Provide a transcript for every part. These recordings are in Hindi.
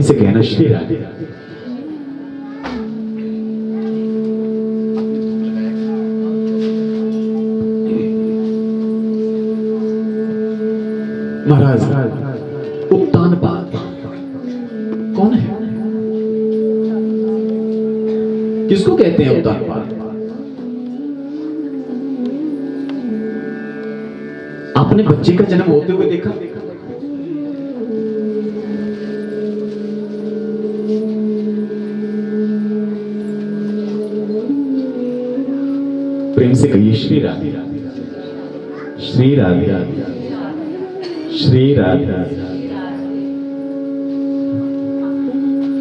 से कहना श्री राधे। महाराज उत्तानपाद कौन है? किसको कहते हैं उत्तानपाद? आपने बच्चे का जन्म होते हुए देखा? प्रेम से कहिए श्री राधे, श्री राधे, श्री राधे।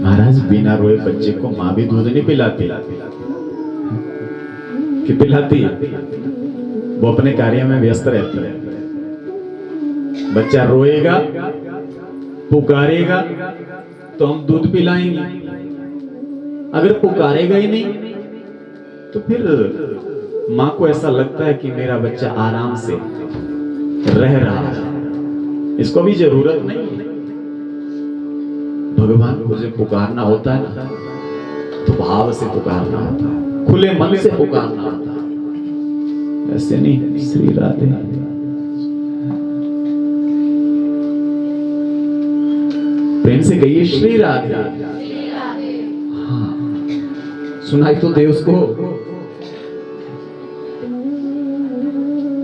महाराज बिना रोए बच्चे को मां भी दूध नहीं पिलाती कि पिलाती? वो अपने कार्य में व्यस्त रहती है। बच्चा रोएगा, पुकारेगा तो हम दूध पिलाएंगे। अगर पुकारेगा ही नहीं तो फिर मां को ऐसा लगता है कि मेरा बच्चा आराम से रह रहा है, इसको भी जरूरत नहीं है। भगवान को जब पुकारना होता है ना तो भाव से पुकारना होता है, खुले मन से पुकारना होता है, ऐसे नहीं। श्री राधे, प्रेम से कहिए श्री राधे। हाँ, सुनाई तो दे उसको।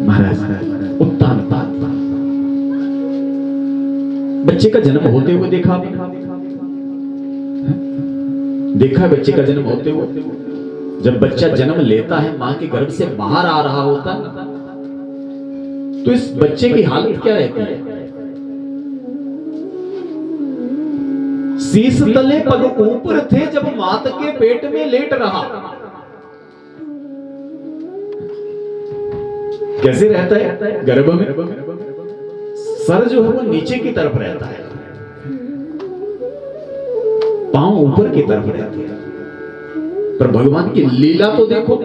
महाराज उत्तानपाद, बच्चे का जन्म होते हुए देखा? देखा बच्चे का जन्म होते हुए? जब बच्चा जन्म लेता है, मां के गर्भ से बाहर आ रहा होता है, तो इस बच्चे की हालत क्या रहती है? शीश तले पग ऊपर थे जब मात के पेट में लेट रहा। कैसे रहता है गर्भ में? सर जो है वो नीचे की तरफ रहता है, पांव ऊपर की तरफ रहते हैं। पर भगवान की लीला तो देखो,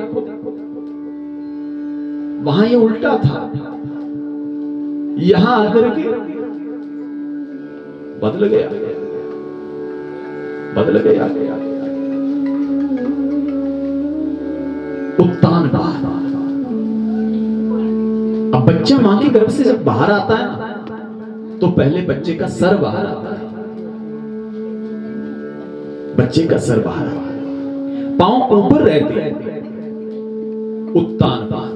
वहां ये उल्टा था, यहां आकर के बदल गया, बदल गया। उत्तानपाद। अब बच्चा मां के गर्भ से जब बाहर आता है ना, तो पहले बच्चे का सर बाहर आता है, बच्चे का सर बाहर आता है, पांव ऊपर रहते हैं। उत्तानपाद।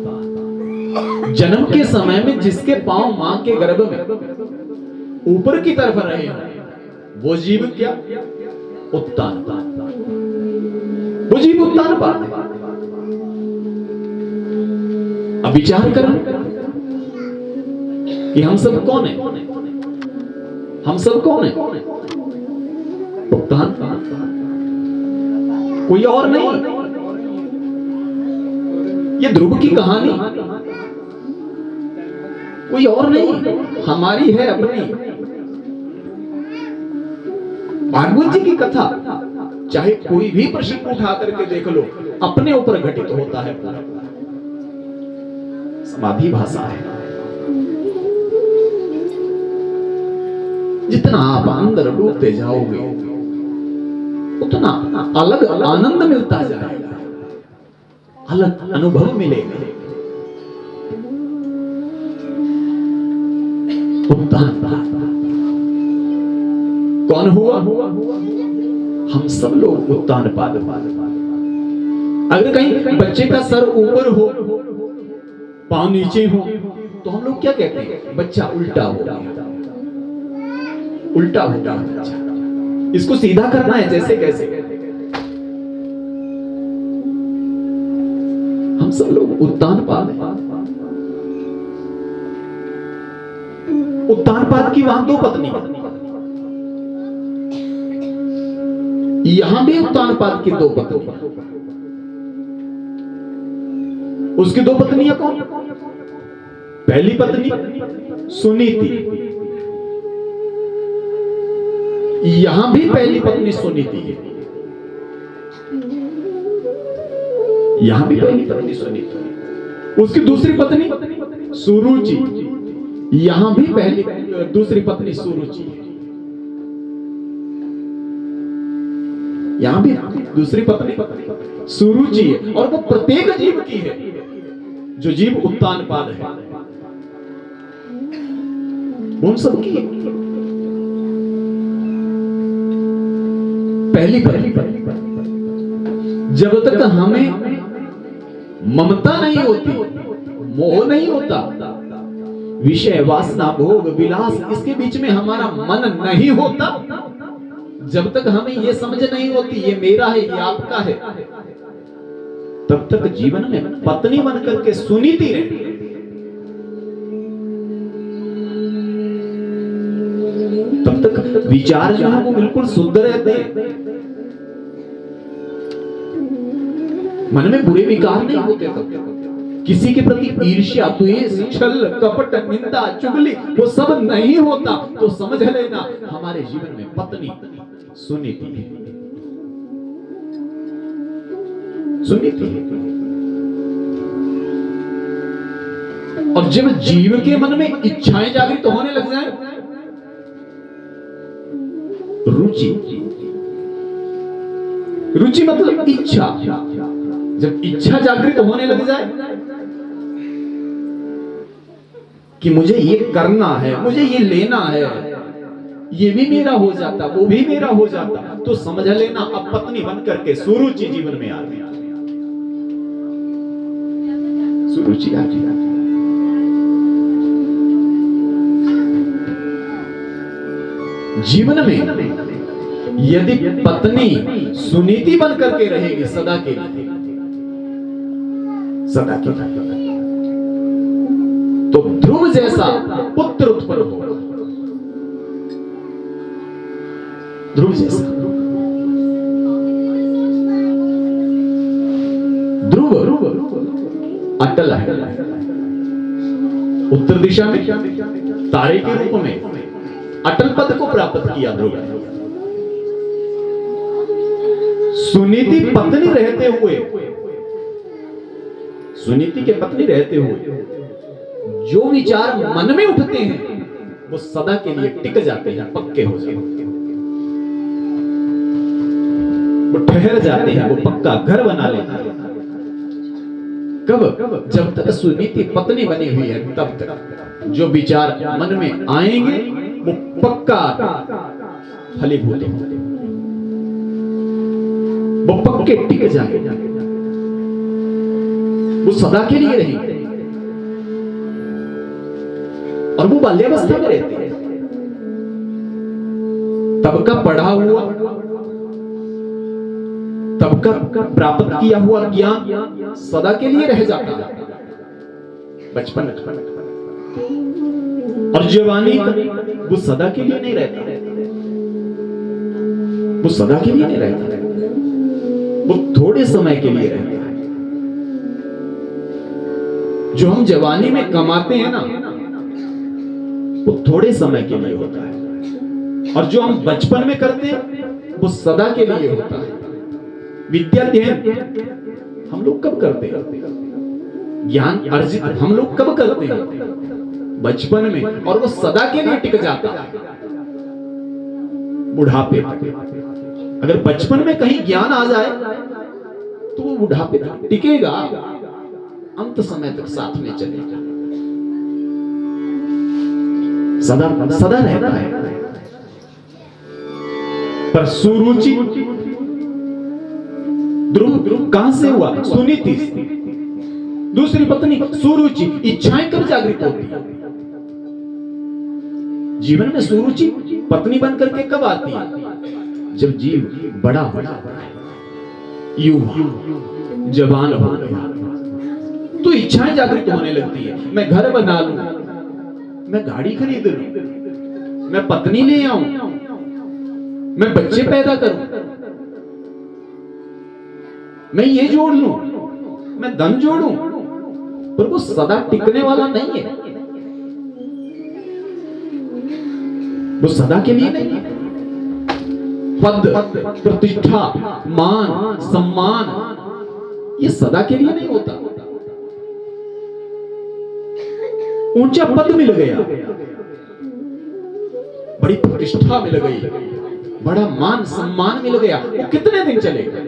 जन्म के समय में जिसके पांव मां के गर्भ में ऊपर की तरफ रहे वो जीव क्या? उत्तानपाद। वो जीव उत्तानपाद। अब विचार करो कि हम सब कौन है? हम सब कौन है? उत्तानपाद, कोई और नहीं। ये ध्रुव की कहानी कोई और नहीं, हमारी है अपनी। भागवत जी की कथा चाहे कोई भी प्रश्न उठा करके देख लो, अपने ऊपर घटित होता है। समाधि भाषा है। जितना आप अंदर डूबते जाओगे उतना अलग आनंद मिलता जाएगा, अलग अनुभव मिलेगा। उत्तानपाद कौन हुआ? हम सब लोग उत्तानपाद। अगर कहीं बच्चे का सर ऊपर हो, पांव नीचे हो, तो हम लोग क्या कहते हैं? बच्चा उल्टा हो गया, उल्टा हो गया बच्चा। इसको सीधा करना है, जैसे कैसे? हम सब लोग उत्तानपाद हैं। उत्तानपाद की वहां दो पत्नी, यहां भी उत्तानपाद की दो पत्नी। उसकी दो पत्नियां कौन? पहली पत्नी सुनीति, यहां भी पहली पत्नी सुनीति है, यहां भी पहली पत्नी सुनीति। उसकी दूसरी पत्नी सुरुचि, यहां भी पहली दूसरी पत्नी सुरुचि है। यहां भी दूसरी पत्नी सुरुचि है, और वो प्रत्येक जीव की है। जो जीव उत्तानपाद है उन सब की पहली जब तक हमें ममता नहीं होती, मोह नहीं होता, विषय वासना भोग विलास इसके बीच में हमारा मन नहीं होता, जब तक हमें ये समझ नहीं होती ये मेरा है ये आपका है, तब तक जीवन में पत्नी बनकर के सुनीति रहती है। तब तक विचार जो है वो बिल्कुल शुद्ध रहते हैं, मन में बुरे विकार नहीं होते। तब किसी के प्रति ईर्ष्या द्वेष छल कपट निंदा चुगली वो सब नहीं होता। तो समझ लेना हमारे जीवन में पत्नी सुनीति है, सुनीति है। और जब जीव के मन में इच्छाएं जागृत होने लग जाए, रुचि, रुचि मतलब इच्छा, जब इच्छा जागृत होने लग जाए कि मुझे ये करना है, मुझे ये लेना है, ये भी मेरा हो जाता वो भी मेरा हो जाता, तो समझ लेना अब पत्नी बनकर के सुरुचि जीवन में आ गई। सुरुचि आ गई। जीवन में यदि पत्नी सुनीति बनकर के रहेगी सदा के लिए, सदा के लिए, तो ध्रुव जैसा पुत्र उत्पन्न होगा। ध्रुव जैसा ध्रुव अटल है, उत्तर दिशा में तारे के रूप में अटल पद को प्राप्त किया ध्रुव। सुनीति पत्नी रहते हुए, सुनीति के पत्नी रहते हुए जो विचार मन में उठते हैं वो सदा के लिए टिक जाते हैं, पक्के हो जाते हैं, वो ठहर जाते हैं, वो पक्का घर बना लेते हैं। कब? जब तक सुनीति पत्नी बनी हुई है तब तक जो विचार मन में आएंगे वो पक्का फलीभूत होंगे, वो पक्के टिक जाएंगे, वो सदा के लिए रहेंगे। और वो बाल्यावस्था में रहते हैं, तब का पढ़ा हुआ, तब का प्राप्त किया हुआ ज्ञान सदा के लिए रह जाता है बचपन। और जवानी वो सदा के लिए नहीं रहता, वो सदा के लिए नहीं रहता, वो थोड़े समय के लिए रहता है। जो हम जवानी में कमाते हैं ना वो थोड़े समय के लिए होता है, और जो हम बचपन में करते हैं वो सदा के लिए होता है। विद्या अध्ययन हम लोग कब करते हैं? ज्ञान अर्जित हम लोग कब करते हैं? बचपन में, और वो सदा के लिए टिक जाता है बुढ़ापे तक। अगर बचपन में कहीं ज्ञान आ जाए तो वो बुढ़ापे तक टिकेगा, अंत समय तक साथ में चलेगा, सदा सदा रहता है। पर सुरुचि ध्रुव कहां से हुआ? सुनीति। दूसरी पत्नी सुरुचि। इच्छाएं कब जागृत होती है जीवन में? सुरुचि पत्नी बनकर के कब आती है? जब जीव बड़ा बड़ा युवा जवान हो गया तो इच्छाएं जागृत होने लगती है। मैं घर बना लूं, मैं गाड़ी खरीद लूं, मैं पत्नी ले आऊं, मैं बच्चे पैदा करूं, मैं ये जोड़ लूं, मैं धन जोड़ूं, पर वो सदा टिकने वाला नहीं है, वो सदा के लिए नहीं है। पद प्रतिष्ठा मान सम्मान ये सदा के लिए नहीं होता। ऊंचा पद मिल गया, बड़ी प्रतिष्ठा मिल गई, बड़ा मान सम्मान मिल गया। वो कितने दिन चलेगा?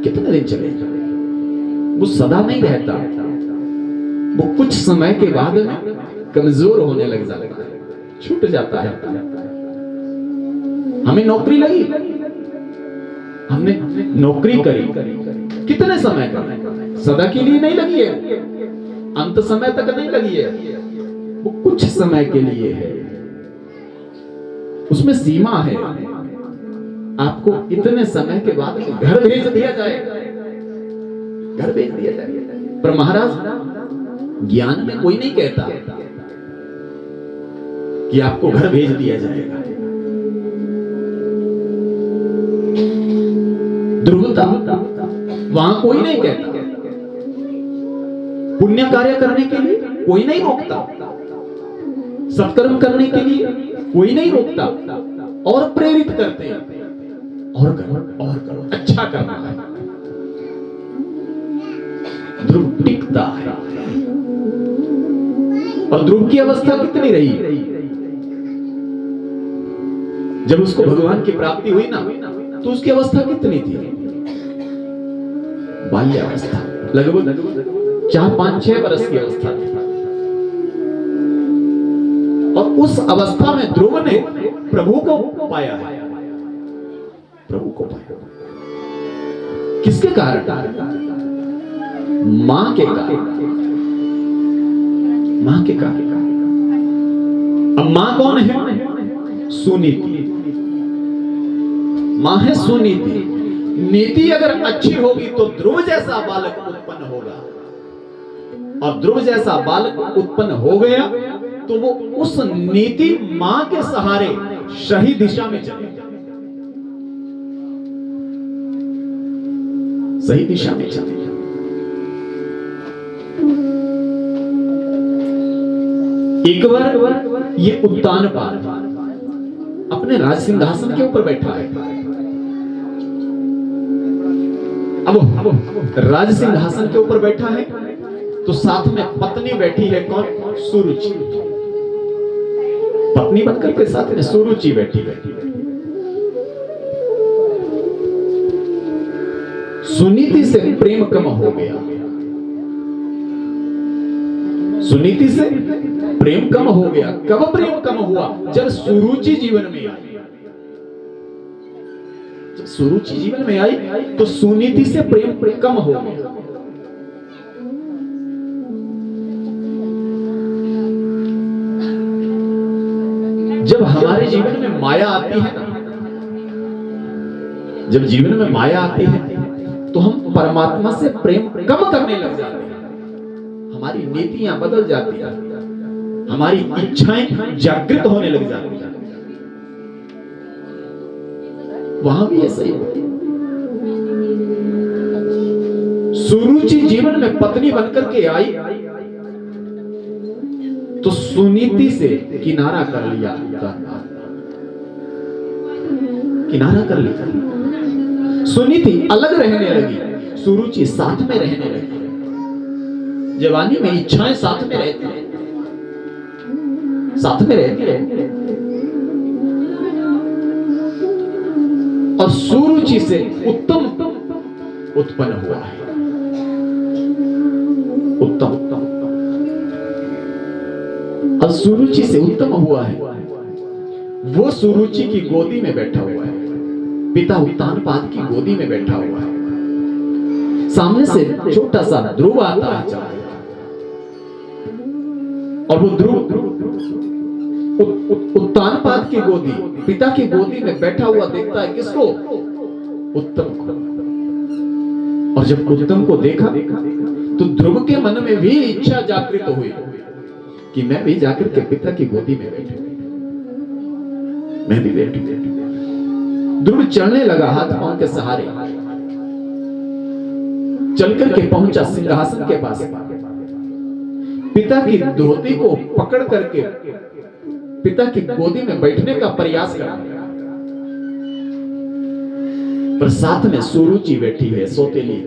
कितने दिन चलेगा? वो सदा नहीं रहता, वो कुछ समय के बाद कमजोर होने लग जाता है, छूट जाता है। हमें नौकरी लगी, हमने नौकरी करी, कितने समय का? सदा के लिए नहीं लगी है, अंत समय तक नहीं लगी है, वो कुछ समय के लिए है। उसमें सीमा है। आपको इतने समय के बाद घर भेज दिया जाएगा, घर भेज दिया जाएगा। पर महाराज, ज्ञान में कोई नहीं कहता कि आपको घर भेज दिया जाएगा। ध्रुवता वहां कोई नहीं कहता। पुण्य कार्य करने के लिए कोई नहीं रोकता, सत्कर्म करने के लिए कोई नहीं रोकता, और प्रेरित करते हैं, और करो, अच्छा करना है। ध्रुव टिकता है। और ध्रुव की अवस्था कितनी रही? जब उसको भगवान की प्राप्ति हुई ना, तो उसकी अवस्था कितनी थी? बाल्यावस्था, लगभग 4-5-6 वर्ष की अवस्था थी। और उस अवस्था में ध्रुव ने प्रभु को पाया है। प्रभु को पाया किसके कारण? मां के कारण। मां के कारण। अब मां कौन है? सुनीति। मां है सुनीति। नीति अगर अच्छी होगी तो ध्रुव जैसा बालक उत्पन्न होगा, और ध्रुव जैसा बालक उत्पन्न हो गया तो वो उस नीति मां के सहारे सही दिशा में चलेगा, सही दिशा में चलेगा। एक बार ये उत्तानपाद अपने राज सिंहासन के ऊपर बैठा है। अब राज सिंहासन के ऊपर बैठा है तो साथ में पत्नी बैठी है। कौन? सुरुचि। पत्नी बनकर के साथ में सुरुचि बैठी। सुनीति से प्रेम कम हो गया। सुनीति से प्रेम कम हो गया। कब प्रेम कम हुआ? जब सुरुचि जीवन में आई। जब सुरुचि जीवन में आई तो सुनीति से प्रेम कम हो गया। जब हमारे जीवन में माया आती है, जब जीवन में माया आती है तो हम परमात्मा से प्रेम कम करने लग जाते हैं। हमारी नीतियां बदल जाती हैं, हमारी इच्छाएं जागृत होने लग जाती हैं। वहां भी ऐसा ही होता है। सुरुचि जीवन में पत्नी बनकर के आई तो सुनीति से किनारा कर लिया, किनारा कर लिया। सुनीति अलग रहने लगी, सुरुचि साथ में रहने लगी। जवानी में इच्छाएं साथ में रहती हैं, साथ में रहती है। और सुरुचि से उत्तम उत्पन्न हुआ है। उत्तम। और सुरुचि से उत्तम हुआ है, वो सुरुचि की गोदी में बैठा हुआ है। पिता उत्तानपाद की गोदी में बैठा हुआ है। सामने से छोटा सा ध्रुव आता है, और वो ध्रुव उत्तानपाद की गोदी, पिता की गोदी में बैठा हुआ देखता है। किसको? उत्तम को। और जब उत्तम को देखा तो ध्रुव के मन में भी इच्छा जागृत हुई कि मैं भी जाकर के पिता की गोदी में बैठूं, मैं भी बैठूं। ध्रुव चलने लगा हाथ पांव के सहारे, चलकर के पहुंचा सिंहासन के पास। पिता की धोती को पकड़ करके पिता की गोदी में बैठने का प्रयास कर, पर साथ में सुरुचि बैठी है, सौतेली।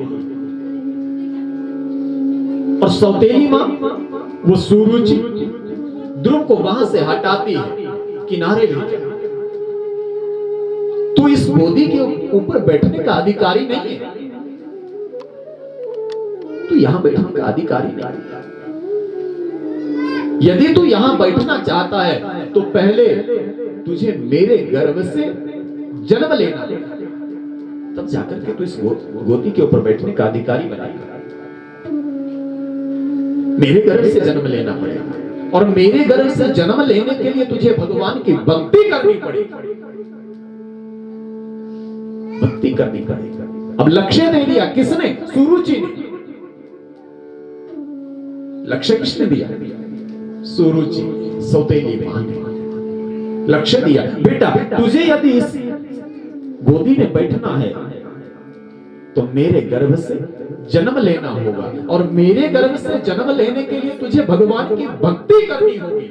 और सौतेली मां वो सुरुचि ध्रुव को वहां से हटाती है, किनारे ले जाती है। तू इस गोदी के ऊपर बैठने का अधिकारी नहीं है, तू यहां बैठने का अधिकारी नहीं। यदि तू यहां बैठना चाहता है तो पहले तुझे मेरे गर्भ से जन्म लेना, तब जाकर के तू इस गोदी के ऊपर बैठने का अधिकारी बनेगा। मेरे गर्भ से जन्म लेना पड़ेगा, और मेरे गर्भ से जन्म लेने के लिए तुझे भगवान की भक्ति करनी पड़ेगी, भक्ति करनी पड़ेगी। अब लक्ष्य दे दिया किसने? सुरुचि ने। लक्ष्य किसने दिया? सुरुचि, सौतेली मां ने लक्ष्य दिया। बेटा तुझे यदि इस गोदी में बैठना है तो मेरे गर्भ से जन्म लेना होगा, और मेरे गर्भ से जन्म लेने के लिए तुझे भगवान की भक्ति करनी होगी,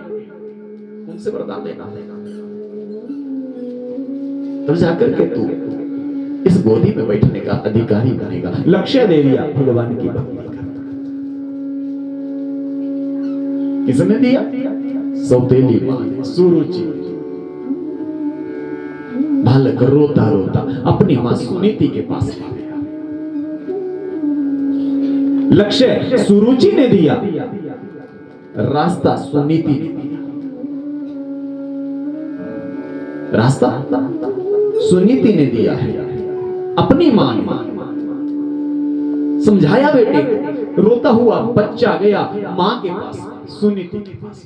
उनसे वरदान लेना होगा, तब जाकर के तू इस गोदी में बैठने का अधिकारी बनेगा। लक्ष्य दे दिया भगवान की भक्ति का। किसने दिया? सौतेली मां ने, सुरुचि। बालक रोता रोता अपनी मां सुनीति के पास आ गया। लक्ष्य सुरुचि ने दिया, रास्ता सुनीति ने दिया। रास्ता सुनीति ने दिया है, अपनी मां ने समझाया। बेटे रोता हुआ बच्चा गया मां के पास, सुनीति के पास।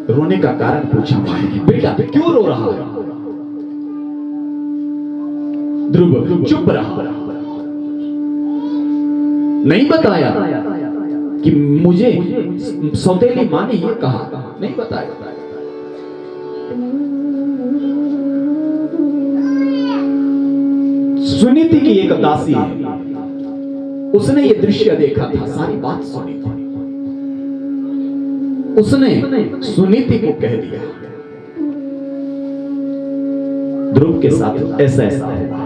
रोने का कारण पूछा मां ने। बेटा क्यों रो रहा है? ध्रुव चुप रहा, नहीं बताया कि मुझे सौतेली मां ने ये कहा, नहीं बताया। सुनीति की एक दासी है, उसने ये दृश्य देखा था, सारी बात सुनी थी। उसने सुनीति को कह दिया ध्रुव के साथ ऐसा ऐसा होगा।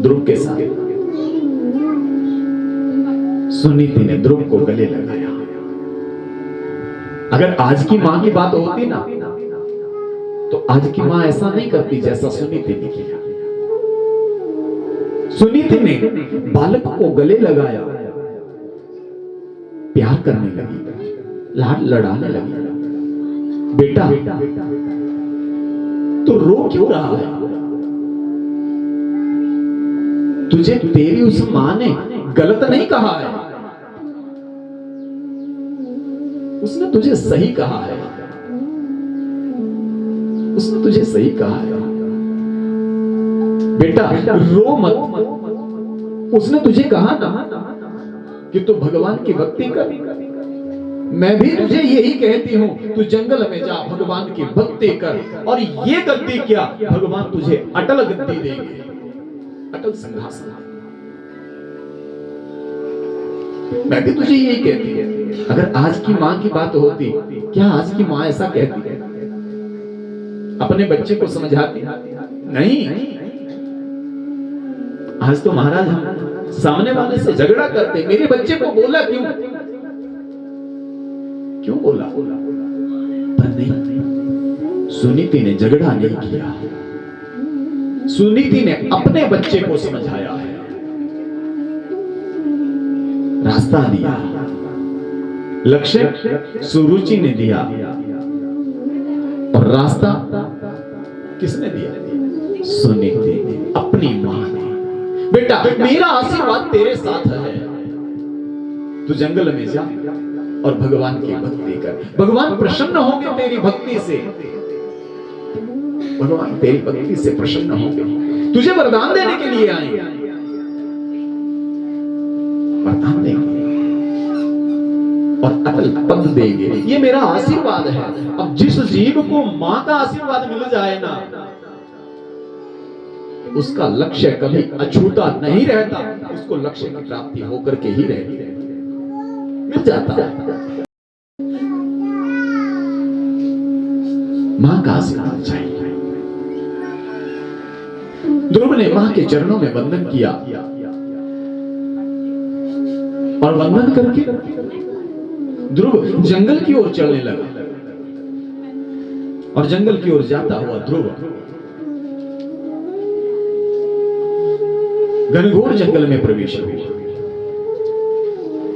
ध्रुव के साथ सुनीति ने ध्रुव को गले लगाया। अगर आज की मां की बात होती ना, तो आज की मां ऐसा नहीं करती जैसा सुनीति ने किया। सुनीति ने बालक को गले लगाया, प्यार करने लगी, लाड लड़ाने लगी। बेटा तो रो क्यों रहा है? तुझे तेरी उस मां ने गलत नहीं कहा है, उसने तुझे सही कहा है, उसने तुझे सही कहा है। बेटा रो मत, उसने तुझे कहा ना कि तू भगवान की भक्ति कर। मैं भी तुझे यही कहती हूं, तू जंगल में जा, भगवान की भक्ति कर, और ये गद्दी क्या, भगवान तुझे अटल गद्दी देंगे, अटल सिंहासन। मैं भी तुझे यही कहती है। अगर आज की मां की बात होती, क्या आज की मां ऐसा कहती है? अपने बच्चे को समझाती? नहीं। आज तो महाराज हम सामने वाले से झगड़ा करते, मेरे बच्चे को बोला क्यों? क्यों बोला? पर नहीं, सुनीति ने झगड़ा नहीं किया, सुनीति ने अपने बच्चे को समझाया है, रास्ता दिया। लक्ष्य सुरुचि ने दिया, और रास्ता किसने दिया? सुनीति ने, अपनी मां ने। बेटा मेरा आशीर्वाद तेरे साथ है, तू जंगल में जा और भगवान की भक्ति कर। भगवान प्रसन्न होंगे तेरी भक्ति से, भगवान तेरी भक्ति से प्रसन्न होंगे। तुझे वरदान देने के लिए आए, वरदान देंगे और अटल पद देंगे। ये मेरा आशीर्वाद है। अब जिस जीव को मां का आशीर्वाद मिल जाए ना, उसका लक्ष्य कभी अछूता नहीं रहता, उसको लक्ष्य की प्राप्ति होकर के ही रहती है, मिल जाता है। मां का आशीर्वाद चाहिए। ध्रुव ने मां के चरणों में वंदन किया, और वंदन करके ध्रुव जंगल की ओर चलने लगा। और जंगल की ओर जाता हुआ ध्रुव घनघोर जंगल में प्रवेश हुआ।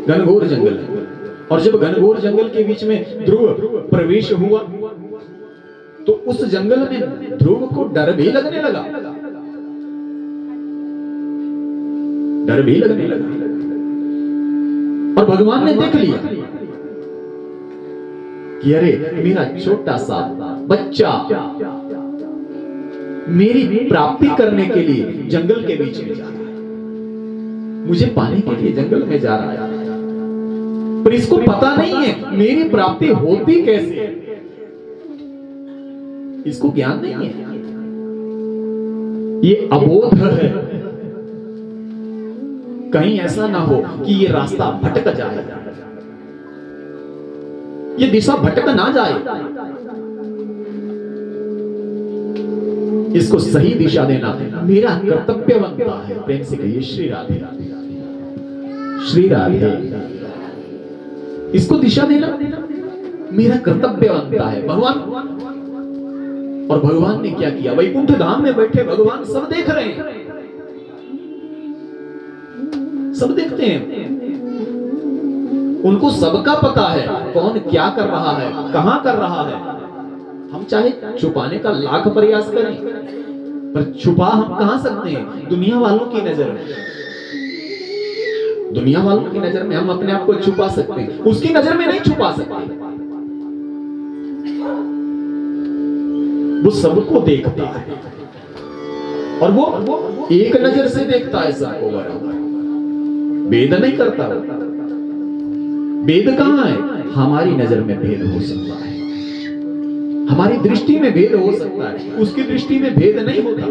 घनघोर जंगल, और जब घनघोर जंगल के बीच में ध्रुव प्रवेश हुआ तो उस जंगल में ध्रुव को डर भी लगने लगा। डर भी लगने लगा। और भगवान ने देख लिया कि अरे मेरा छोटा सा बच्चा मेरी प्राप्ति करने के लिए जंगल के बीच में जा रहा है, मुझे पाने के लिए जंगल में जा रहा है, पर इसको पता नहीं है मेरी प्राप्ति होती कैसे है, इसको ज्ञान नहीं है, ये अबोध है। कहीं ऐसा ना हो कि ये रास्ता भटक जाए, ये दिशा भटक ना जाए, इसको सही दिशा देना मेरा कर्तव्य बनता है। प्रेम से कहिए श्री राधे, श्री राधे। इसको दिशा देना मेरा कर्तव्य बनता है भगवान। और भगवान ने क्या किया, वैकुंठ धाम में बैठे भगवान सब देख रहे हैं, सब देखते हैं, उनको सबका पता है कौन क्या कर रहा है, कहां कर रहा है। हम चाहे छुपाने का लाख प्रयास करें पर छुपा हम कहां सकते हैं दुनिया वालों की नजर में। दुनिया वालों की नजर में हम अपने आप को छुपा सकते हैं, उसकी नजर में नहीं छुपा सकते। वो सबको देखता है और वो एक नजर से देखता है सबको बराबर, भेद नहीं करता। भेद कहां है, हमारी नजर में भेद हो सकता है, हमारी दृष्टि में भेद हो सकता है, उसकी दृष्टि में भेद नहीं होता।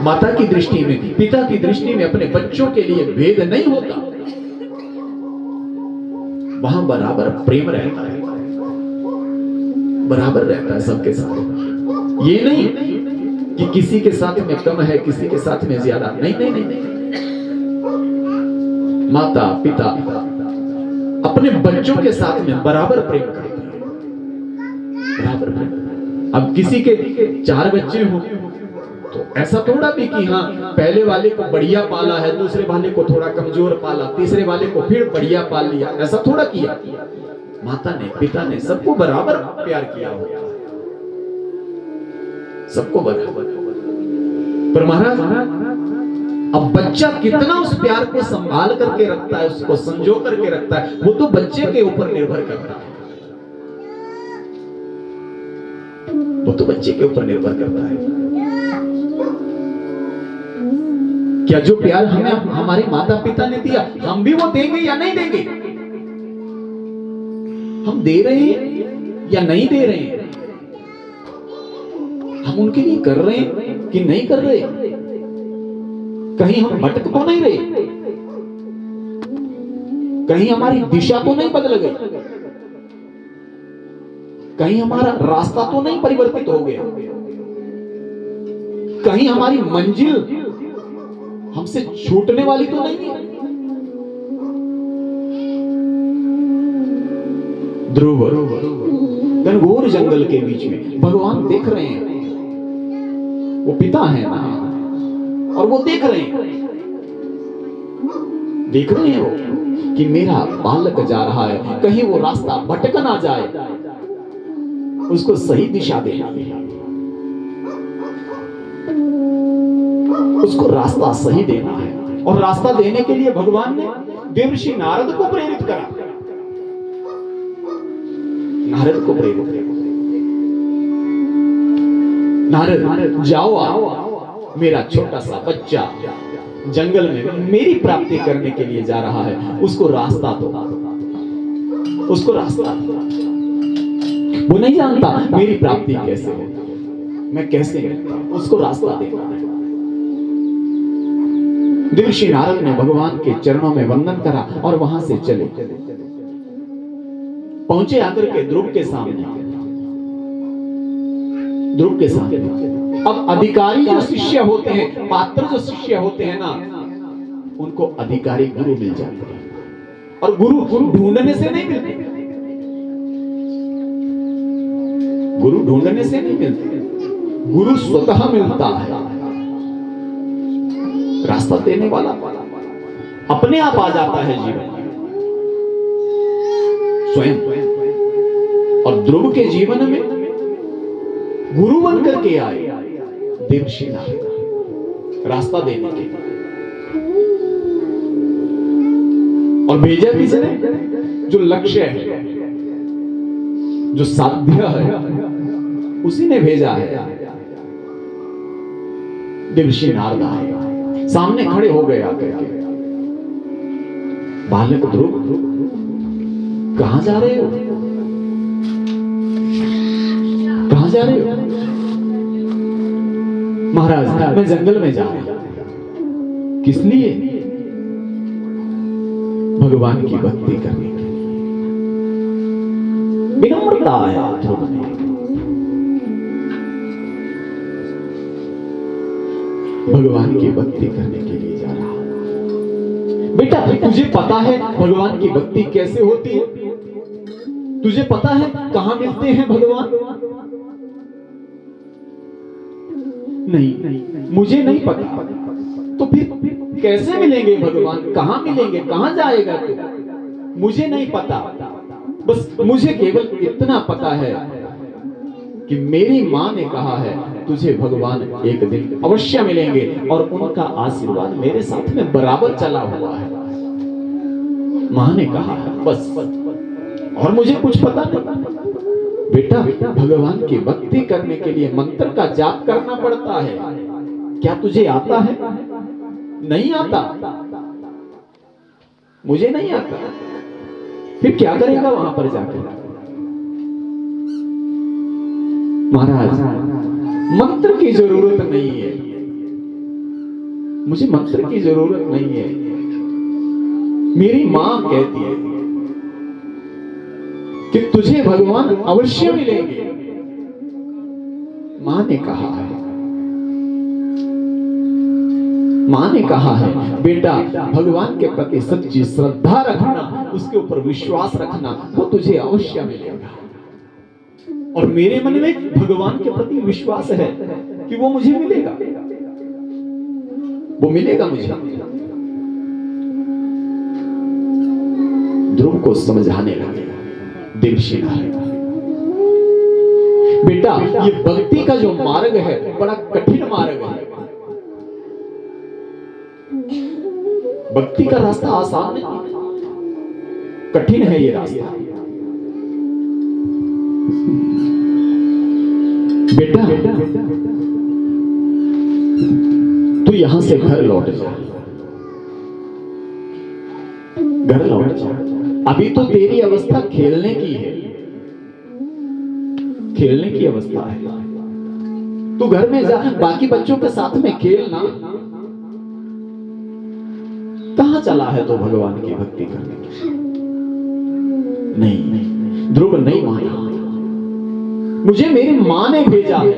माता की दृष्टि में, पिता की दृष्टि में अपने बच्चों के लिए भेद नहीं होता, वहां बराबर प्रेम रहता है, बराबर रहता है सबके साथ। ये नहीं कि किसी के साथ में कम है, किसी के साथ में ज्यादा, नहीं नहीं नहीं, नहीं। माता पिता अपने बच्चों के साथ में बराबर प्रेम करते हैं, बराबर प्रेम। अब किसी के 4 बच्चे हो तो ऐसा थोड़ा भी कि हाँ पहले वाले को बढ़िया पाला है, दूसरे वाले को थोड़ा कमजोर पाला, तीसरे वाले को फिर बढ़िया पाल लिया, ऐसा थोड़ा किया। माता ने पिता ने सबको बराबर प्यार किया हो, सबको बराबर। पर महाराज अब बच्चा कितना उस प्यार को संभाल करके रखता है, उसको संजो करके रखता है, वो तो बच्चे के ऊपर निर्भर करता है, वो तो बच्चे के ऊपर निर्भर करता है। क्या जो प्यार हमें हमारे माता पिता ने दिया हम भी वो देंगे या नहीं देंगे, हम दे रहे हैं या नहीं दे रहे हैं, हम उनके लिए कर रहे हैं कि नहीं कर रहे, कहीं हम भटक तो नहीं रहे, कहीं हमारी दिशा तो नहीं बदल गई, कहीं हमारा रास्ता तो नहीं परिवर्तित हो गया, कहीं हमारी मंजिल हमसे छूटने वाली तो नहीं है। ध्रुव घनघोर जंगल के बीच में भगवान देख रहे हैं, वो पिता है ना, और वो देख रहे हैं वो कि मेरा बालक जा रहा है, कहीं वो रास्ता भटक ना जाए, उसको सही दिशा देना, उसको रास्ता सही देना है। और रास्ता देने के लिए भगवान ने देवर्षि नारद को प्रेरित करा, नारद को प्रेरित किया, नारद जाओ आओ, मेरा छोटा सा बच्चा जंगल में मेरी प्राप्ति करने के लिए जा रहा है, उसको रास्ता दो, उसको रास्ता दो। वो नहीं जानता मेरी प्राप्ति कैसे हो, मैं कैसे करता, उसको रास्ता देना है। देवर्षि नारद ने भगवान के चरणों में वंदन करा और वहां से चले, पहुंचे आकर के ध्रुव के सामने, ध्रुव के सामने। अब अधिकारी जो शिष्य होते हैं, पात्र जो शिष्य होते हैं ना, उनको अधिकारी गुरु मिल जाते हैं, और गुरु ढूंढने से नहीं मिलते, गुरु ढूंढने से नहीं मिलते, गुरु स्वतः मिलता है। रास्ता देने वाला अपने आप आ जाता है जीवन में स्वयं। और ध्रुव के जीवन में गुरु बन करके आए देवर्षि नारद रास्ता देने के लिए। और भेजा किसने? जो लक्ष्य है, जो साध्य है, उसी ने भेजा है। देवर्षि नारद आए, सामने खड़े हो गए आकर के। बालक ध्रुव, कहां जा रहे हो? कहां जा रहे हो? महाराज, मैं जंगल में जा रहा हूं। किस लिए? भगवान की भक्ति करने के लिए। विनम्रता है ध्रुव में। भगवान की भक्ति करने के लिए जा रहा हूं। बेटा, तुझे पता है भगवान की भक्ति कैसे होती है? तुझे पता है कहां मिलते हैं भगवान? नहीं, मुझे नहीं पता। तो फिर कैसे मिलेंगे भगवान? कहां मिलेंगे? कहां जाएगा तू? मुझे नहीं पता। बस मुझे केवल इतना पता है कि मेरी मां ने कहा है तुझे भगवान एक दिन अवश्य मिलेंगे, और उनका आशीर्वाद मेरे साथ में बराबर चला हुआ है। मां ने कहा है, बस, और मुझे कुछ पता नहीं। बेटा, भगवान की भक्ति करने के लिए मंत्र का जाप करना पड़ता है। क्या तुझे आता है? नहीं आता। मुझे नहीं आता। फिर क्या करेगा वहां पर जाकर? महाराज, मंत्र की जरूरत नहीं है। मुझे मंत्र की जरूरत नहीं है। मेरी मां कहती है कि तुझे भगवान अवश्य मिलेंगे। मां ने कहा है, मां ने कहा है, बेटा भगवान के प्रति सच्ची श्रद्धा रखना, उसके ऊपर विश्वास रखना, वो तुझे अवश्य मिलेगा। और मेरे मन में भगवान के प्रति विश्वास है कि वो मुझे मिलेगा, वो मिलेगा मुझे। ध्रुव को समझाने लगे देवर्षि नारद, बेटा ये भक्ति का जो मार्ग है बड़ा कठिन मार्ग है। भक्ति का रास्ता आसान नहीं, कठिन है ये रास्ता। बेटा तू यहां से घर लौट जा, घर लौट जा। अभी तो तेरी अवस्था खेलने की है, खेलने की अवस्था है। तू घर में जा, बाकी बच्चों के साथ में खेलना। कहां चला है तो भगवान की भक्ति करने की? नहीं, ध्रुव नहीं माना। मुझे मेरी मां ने भेजा है।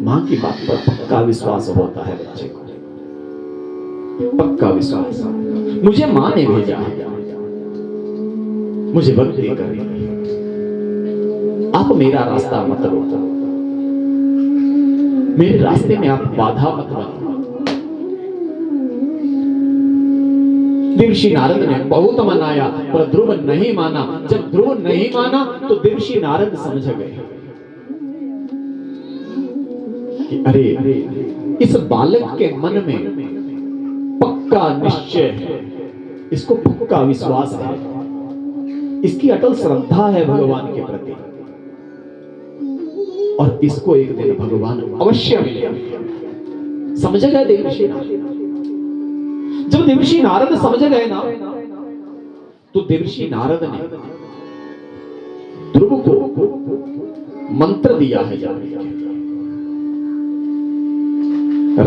मां की बात पर पक्का विश्वास होता है बच्चे को, पक्का विश्वास। मुझे मां ने भेजा है, मुझे भक्ति करनी है। आप मेरा रास्ता मत रोको, मेरे रास्ते में आप बाधा मत बनो। देवर्षि नारद ने बहुत मनाया पर ध्रुव नहीं माना। जब ध्रुव नहीं माना तो देवर्षि नारद समझ गए कि अरे इस बालक के मन में पक्का निश्चय है, इसको पक्का विश्वास है, इसकी अटल श्रद्धा है भगवान के प्रति, और इसको एक दिन भगवान अवश्य मिलेगा। समझ गए देवर्षि नारद। जब देवर्षि नारद समझ गए ना, तो देवर्षि नारद ने ध्रुव को मंत्र दिया है, जाने का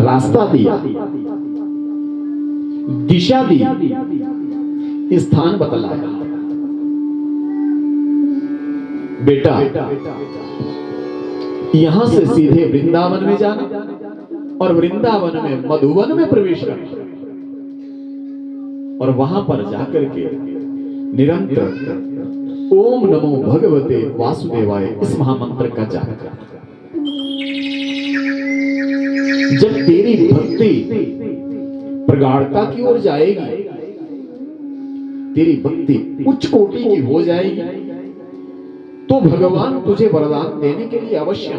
रास्ता दिया, दिशा दी, स्थान बतलाया। बेटा यहां से सीधे वृंदावन में जाना, और वृंदावन में मधुवन में प्रवेश करना, और वहां पर जाकर के निरंतर ओम नमो भगवते वासुदेवाय इस महामंत्र का जाप कर। जब तेरी भक्ति प्रगाढ़ता की ओर जाएगी, तेरी भक्ति उच्च कोटि की हो जाएगी, तो भगवान तुझे वरदान देने के लिए अवश्य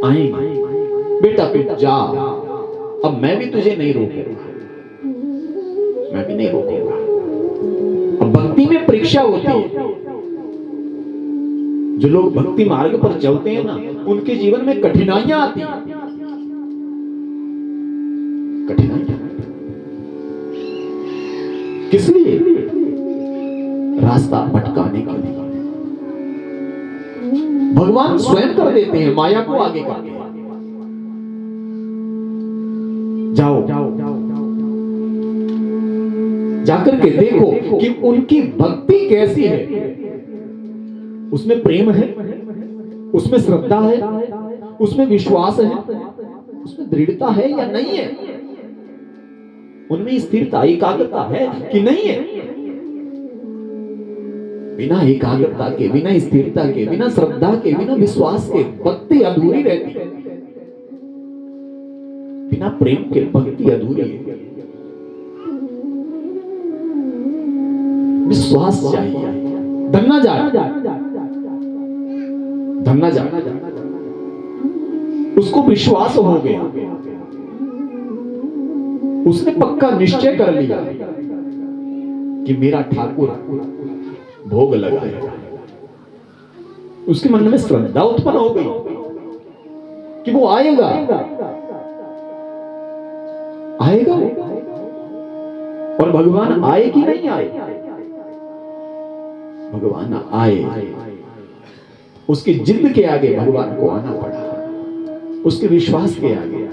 आएंगे। बेटा तू जा, अब मैं भी तुझे नहीं रोकूंगा, मैं भी नहीं रोकूंगा। अब भक्ति में परीक्षा होती है। जो लोग भक्ति मार्ग पर चलते हैं ना, उनके जीवन में कठिनाइयां आती हैं, कठिनाइयां। किस लिए? रास्ता भटकाने के लिए। भगवान स्वयं कर देते हैं, माया को आगे करते हैं। जाओ जाकर के देखो कि उनकी भक्ति कैसी है। उसमें प्रेम है, उसमें श्रद्धा है, उसमें विश्वास है, उसमें दृढ़ता है या नहीं है, उनमें स्थिरता एकाग्रता है कि नहीं है। बिना एकाग्रता के, बिना स्थिरता के, बिना श्रद्धा के, बिना विश्वास के भक्ति अधूरी रहती है। बिना प्रेम के भक्ति अधूरी है। विश्वास चाहिए। धन्ना जाए, धन्ना जाए, उसको विश्वास हो गया, उसने पक्का निश्चय कर लिया कि मेरा ठाकुर भोग लगाएगा। उसके मन में श्रद्धा उत्पन्न हो गई कि वो आएगा, आएगा। और भगवान आए कि नहीं आए? भगवान आए। उसकी जिद के आगे भगवान को आना पड़ा, उसके विश्वास के आगे।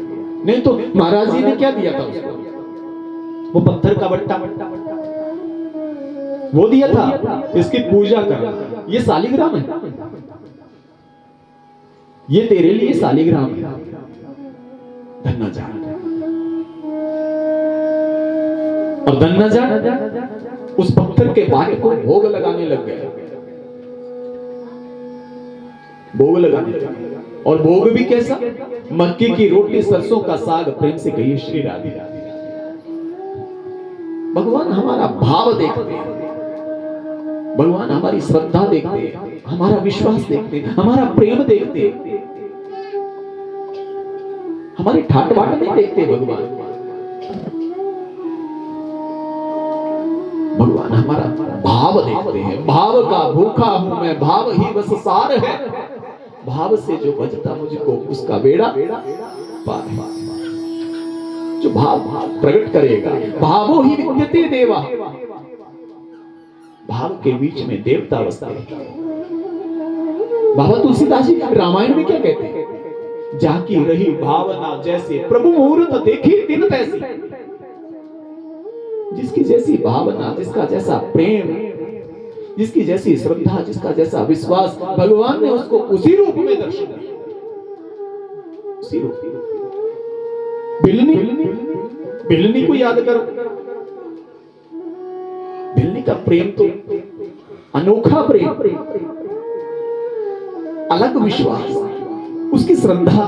नहीं तो महाराज जी ने क्या दिया था उसको? वो पत्थर का बट्टा वो दिया था, इसकी पूजा कर। ये शालिग्राम है, ये तेरे लिए शालिग्राम है, धन्ना जा। और धन्ना जा उस पत्थर के बाट को भोग लगाने लग गए, भोग लगाने लगे। और भोग भी कैसा? मक्की की रोटी, सरसों का साग। प्रेम से कहिए श्री राधे राधे। भगवान हमारा भाव देखते हैं, भगवान हमारी श्रद्धा देखते हैं, हमारा विश्वास देखते हैं, हमारा प्रेम देखते हैं, हमारी ठाट बाट नहीं देखते। भगवान भगवान हमारा भाव देखते हैं। भाव का भूखा हूं मैं, भाव ही बस सार है। भाव से जो बचता मुझको, उसका बेड़ा पार है। जो भाव प्रकट करेगा, भावो ही विद्यते देवा। भाव के बीच में देवता बसता है। बाबा तुलसीदास जी रामायण में क्या कहते हैं? जाकी रही भावना जैसे, प्रभु मुहूर्त देखी दिन तैसी। जिसकी जैसी भावना, जिसका जैसा प्रेम, जिसकी जैसी श्रद्धा, जिसका जैसा विश्वास, भगवान ने उसको उसी रूप में दर्शन दिया। उसी रूप। बिलनी को याद करो। बिलनी का प्रेम तो अनोखा प्रेम, अलग विश्वास, उसकी श्रद्धा।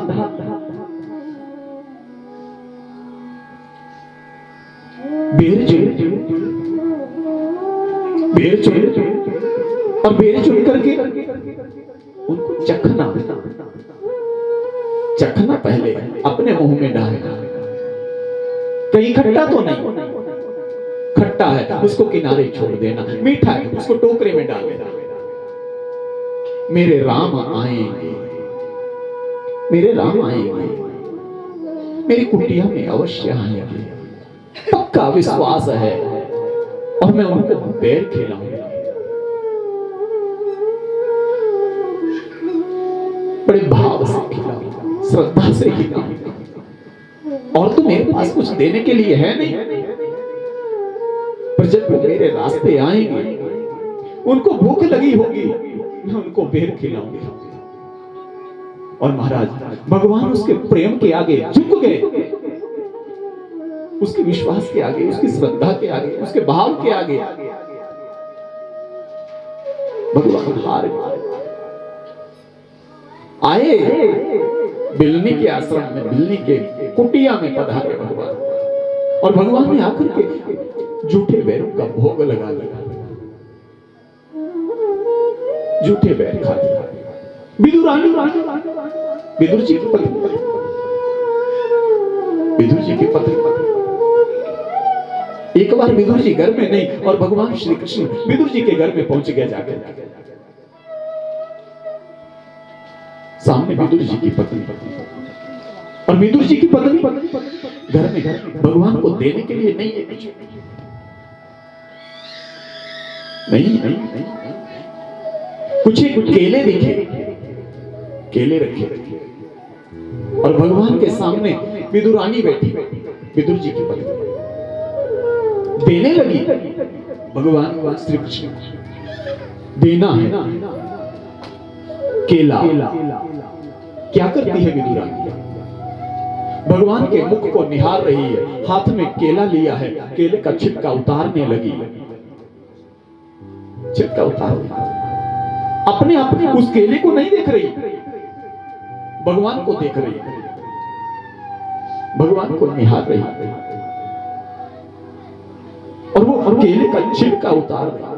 बेर चुन करके उनको चखना पहले अपने मुंह में डालना। कहीं खट्टा तो नहीं, खट्टा है उसको किनारे छोड़ देना, मीठा है उसको टोकरे में डाल देना। मेरे राम आएंगे, मेरे राम आएंगे, मेरी कुटिया में अवश्य आएंगे, पक्का विश्वास है। और मैं उनको बेर खिलाऊंगा, बड़े भाव से खिलाऊंगा, श्रद्धा से खिलाऊंगा। और तो मेरे पास कुछ देने के लिए है नहीं, पर जब वो मेरे रास्ते आएंगे, उनको भूख लगी होगी, मैं उनको बेर खिलाऊंगा। और महाराज भगवान उसके प्रेम के आगे झुक गए, उसके विश्वास के आगे, उसकी श्रद्धा के आगे, उसके भाव के आगे भगवान हार आए, बिलनी के आश्रम में, बिलनी के कुटिया में पधारे भगवान, और भगवान ने आकर के झूठे बैरों का भोग लगा लिया, झूठे बैर खा दिया। विदुरानी, विदुर जी की पत्नी, विदुर जी की पत्नी, एक बार विदुर जी घर में नहीं और भगवान श्री कृष्ण विदुर जी के घर में पहुंच गए जाकर। सामने विदुर जी की पत्नी, और विदुर जी की पत्नी घर में भगवान को देने के लिए नहीं है कुछ, नहीं, कुछ केले दिखे, केले रखे, और भगवान के सामने विदुरानी बैठी, विदुर जी की पत्नी देने लगी। भगवान श्री कृष्ण देना है केला, क्या करती है विदुरानी? भगवान के मुख को निहार रही है, हाथ में केला लिया है, केले का छिलका उतारने लगी, छिलका उतार, अपने अपने उस केले को नहीं देख रही, भगवान को देख रही, भगवान को निहार रही, और वो केले का छिलका उतार रही।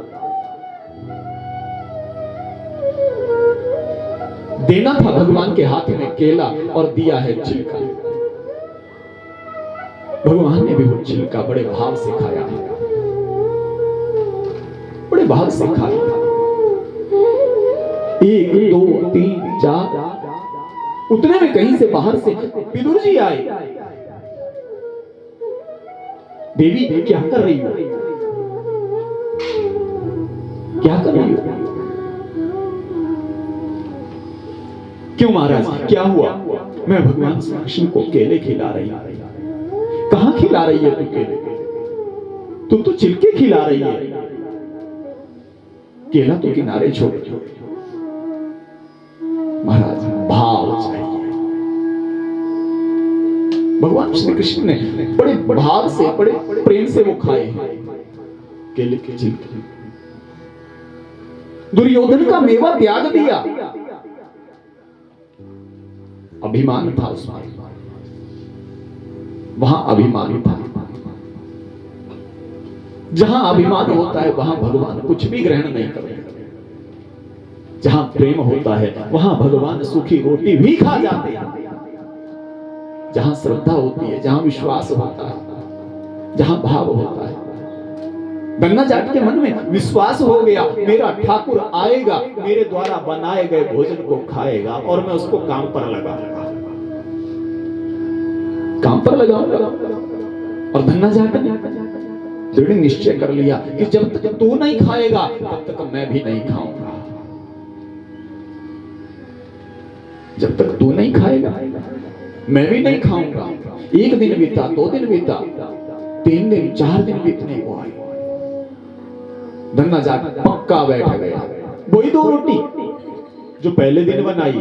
देना था भगवान के हाथ में केला और दिया है छिलका। भगवान ने भी वो छिलका बड़े भाव से खाया है, बड़े भाव से खाया। 1 2 3 4 उतने में कहीं से बाहर से विदुर जी आए। देवी क्या कर रही हो? क्या कर रही हो? क्यों महाराज, क्या हुआ? मैं भगवान श्री कृष्ण को केले खिला रही हूं। कहां खिला रही है तू केले? तू तो छिलके खिला रही है, केला तो किनारे छोड़। महाराज भाव चाहिए। भगवान श्री कृष्ण ने बड़े भाव से, बड़े प्रेम से वो खाए केले के छिलके। दुर्योधन का मेवा त्याग दिया, अभिमान था उसमें, वहां अभिमान था। जहां अभिमान होता है वहां भगवान कुछ भी ग्रहण नहीं करते। जहां प्रेम होता है वहां भगवान सूखी रोटी भी खा जाते हैं। जहां श्रद्धा होती है, जहां विश्वास होता है, जहां भाव होता है। गन्ना जाट के मन में विश्वास हो गया, मेरा ठाकुर आएगा, मेरे द्वारा बनाए गए भोजन को खाएगा और मैं उसको काम पर लगाऊंगा, काम पर लगाऊंगा। और धन्ना जाट ने दृढ़ निश्चय कर लिया कि जब तक तू नहीं खाएगा तब तक मैं भी नहीं खाऊंगा। जब तक तू नहीं खाएगा मैं भी नहीं खाऊंगा। 1 दिन बीता, 2 दिन बीता, 3 दिन, 4 दिन बीतने को आए। धन्ना जाट पक्का बैठ गया। वही 2 रोटी जो पहले दिन बनाई,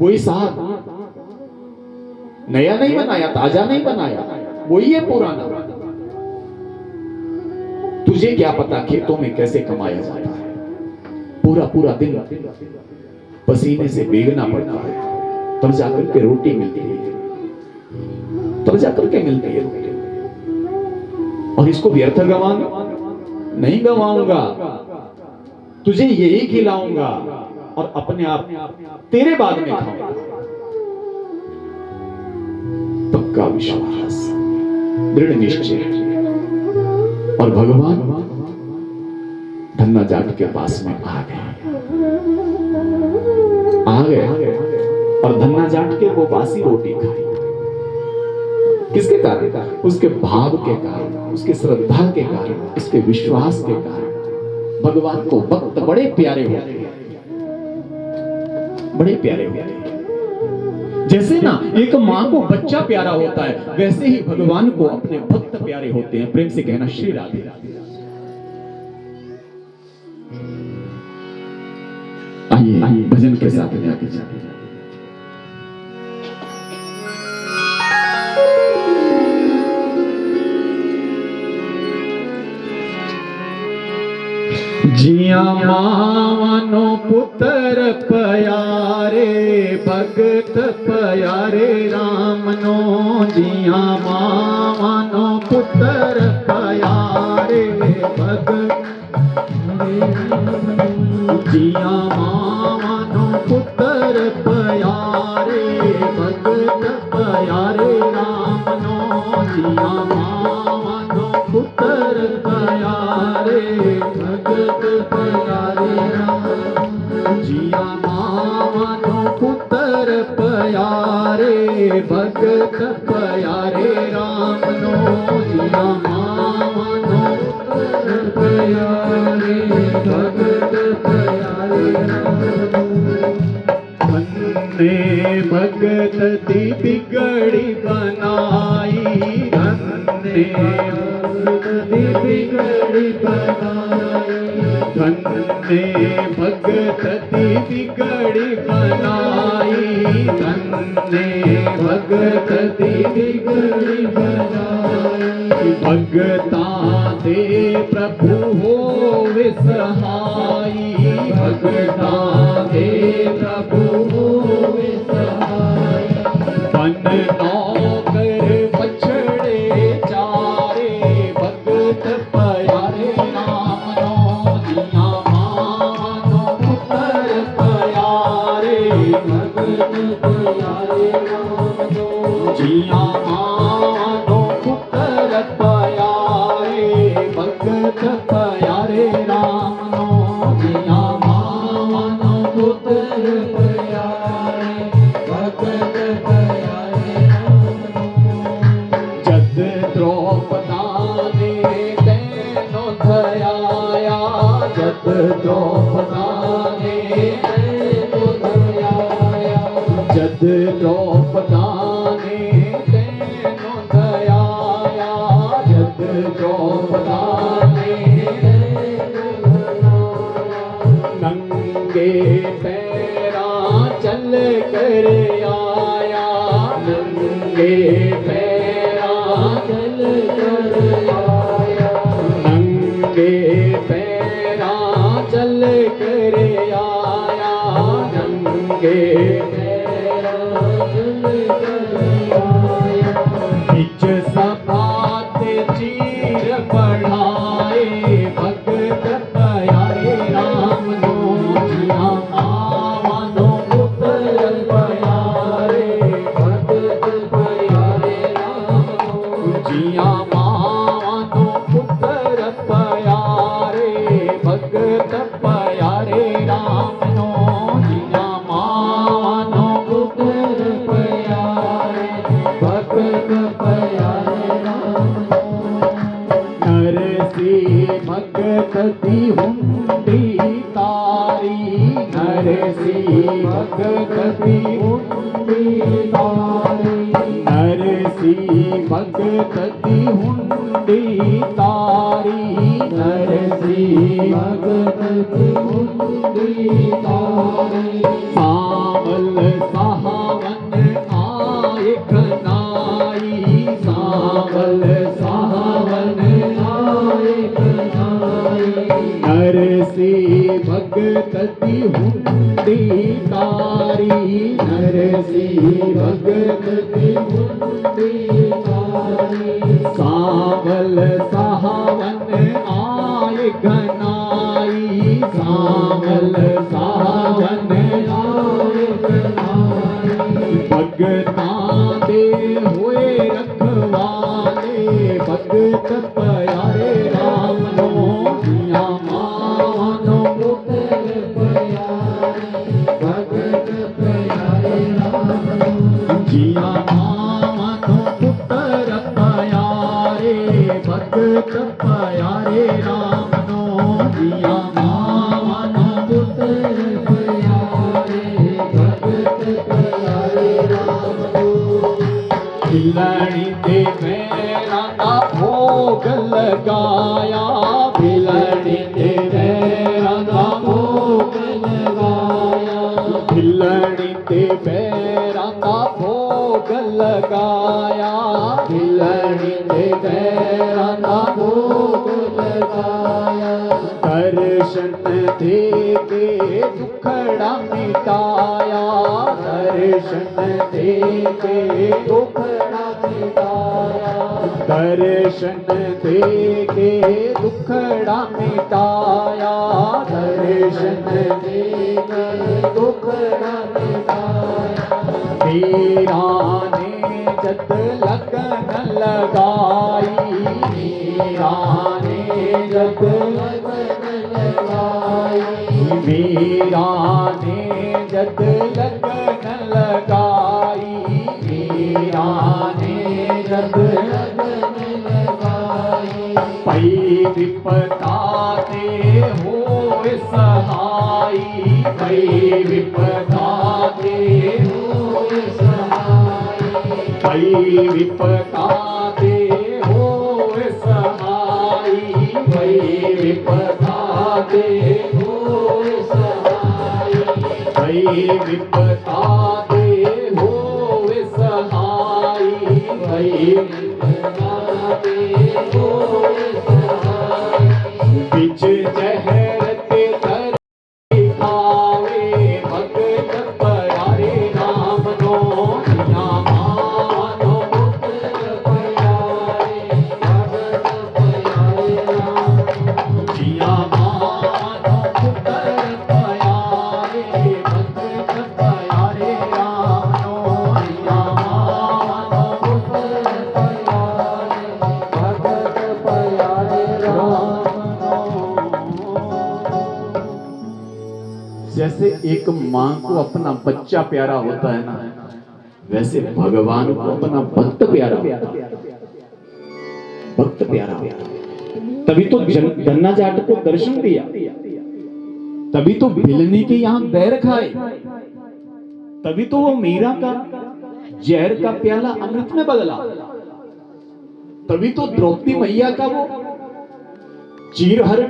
वही साग, नया नहीं बनाया, ताजा नहीं बनाया, वही है पुराना। तुझे क्या पता खेतों में कैसे कमाया जाता है। पूरा पूरा दिन पसीने से भीगना पड़ता है, तब जाकर के रोटी मिलती है, तब जाकर के मिलती है रोटी। और इसको व्यर्थ गवाऊंगा? नहीं गवाऊंगा, तुझे यही खिलाऊंगा और अपने आप तेरे बाद में खाऊंगा। पक्का विश्वास, दृढ़ निश्चय। और भगवान धन्ना जाट के पास में आ गए और धन्ना जाट के वो बासी रोटी खाई। किसके कारण? उसके भाव के कारण, उसके श्रद्धा के कारण, उसके विश्वास के कारण। भगवान को भक्त बड़े प्यारे होते हैं, बड़े प्यारे होते हैं। जैसे ना एक मां को बच्चा प्यारा होता है, वैसे ही भगवान को अपने भक्त प्यारे होते हैं। प्रेम से कहना श्री राधे राधे। आइए भजन के साथ में आगे चलते हैं। जिया मावनो पुत्र प्यारे भगत प्यारे राम नो। जिया मावनो पुत्र प्यारे भगत जिया मावनो पुत्र प्यारे भगत प्यारे राम नो। जिया मावनो पुत्र प्यारे भगत प्यारे राम। जिया मावनो पुत्र प्यारे भगत प्यारे राम नो। जिया मावनो पुत्र प्यारे भगत प्यारे राम। धन्य भगत दी बिगड़ी बनाई। धन्य भगत दी बिगड़ी बनाई। धन्य भगत दी बिगड़ी बनाई। धन्य भगत दी बिगड़ी बनाई। भगता दे प्रभु होवे सहाई। भगता दे प्रभु होवे सहाई। बन नौकर बछड़े चारे भगत प्यारे राम नो। जिया मावनो पुत्र प्यारे भगत प्यारे राम नो। जिया मावनो पुत्र प्यारे भगत प्यारे राम नो। जिया मावनो पुत्र प्यारे भगत प्यारे राम नो। जद द्रौपदा ने तैनो धयाया। जद द्रौपदा ने तैनो धयाया। जद द्रौपदा ने तैनो धयाया। जद द्रौपदा ने तैनो धयाया। नंगे पैरा चल कर आया। नंगे पैरा चल कर आया। नंगे पैरा चल कर आया। नंगे पैरा चल कर आया। बिच सभात चीर बढ़ाए भगत प्यारे राम नो। जिया मावनो पुत्र प्यारे भगत प्यारे राम नो। जिया मावनो पुत्र प्यारे भगत प्यारे राम नो। जिया मावनो पुत्र प्यारे भगत प्यारे राम नो। नरसी भगत दी हुंडी तारी। नरसी भगत दी हुंडी तारी। नरसी भगत दी हुंडी तारी। नरसी भगत दी हुंडी तारी। सावल सहावन आए कनाई। सावल सहावन आए कनाई। नरसी भगत दी हुंडी तारी। नरसी भगत दी हुंडी तारी। सावल सहावन आए घनाई। सावल सहावन आए घनाई। भगता दे हुए रखवाले भगत प्यारे राम नो। जिया मावनो पुत्र प्यारे भगत प्यारे राम नो। जिया मावनो पुत्र प्यारे भगत प्यारे राम नो। जिया मावनो पुत्र प्यारे भगत प्यारे राम नो। खिलड़ी दे मेरा का भोग लगाया। खिलड़ी दे मेरा का भोग लगाया। खिलड़ी दे मेरा का भोग लगाया। खिलड़ी दे मेरा का भोग लगाया। दर्शन दे के दुखड़ा मिटाया, दर्शन दे के दुखड़ा मिटाया, दर्शन दे के दुखड़ा मिटाया, दर्शन दे के दुखड़ा मिटाया। मीरा ने जत लगन लगाई, मीरा ने जत लगन लगाई, मीरा ने जत लगन लगाई, मीरा ने जत लगन लगाई। पई विपदा ते होए सहाई, पई विपदा ते होए सहाई, पई विपदा ते होए सहाई, पई विपदा ते होए सहाई, पई विपदा ते होए सहाई, पई विपदा ते होए सहाई। बिच जहर ते तर आवे, भगत प्यारे राम नो जिया मानो, पुत्र प्यारे भगत प्यारे राम, जिया मानो पुत्र प्यारे भगत प्यारे राम नो, जिया मानो पुत्र प्यारे भगत प्यारे राम नो। जैसे एक माँ को अपना बच्चा प्यारा होता है ना, वैसे भगवान को अपना भक्त प्यारा होता है, भक्त प्यारा होता है। तभी तो धन्ना जाट को दर्शन दिया, तभी तो भिलनी के यहां बैर खाए, तभी तो वो मीरा का जहर का प्याला अमृत में बदला, तभी तो द्रौपदी मैया का वो चीरहर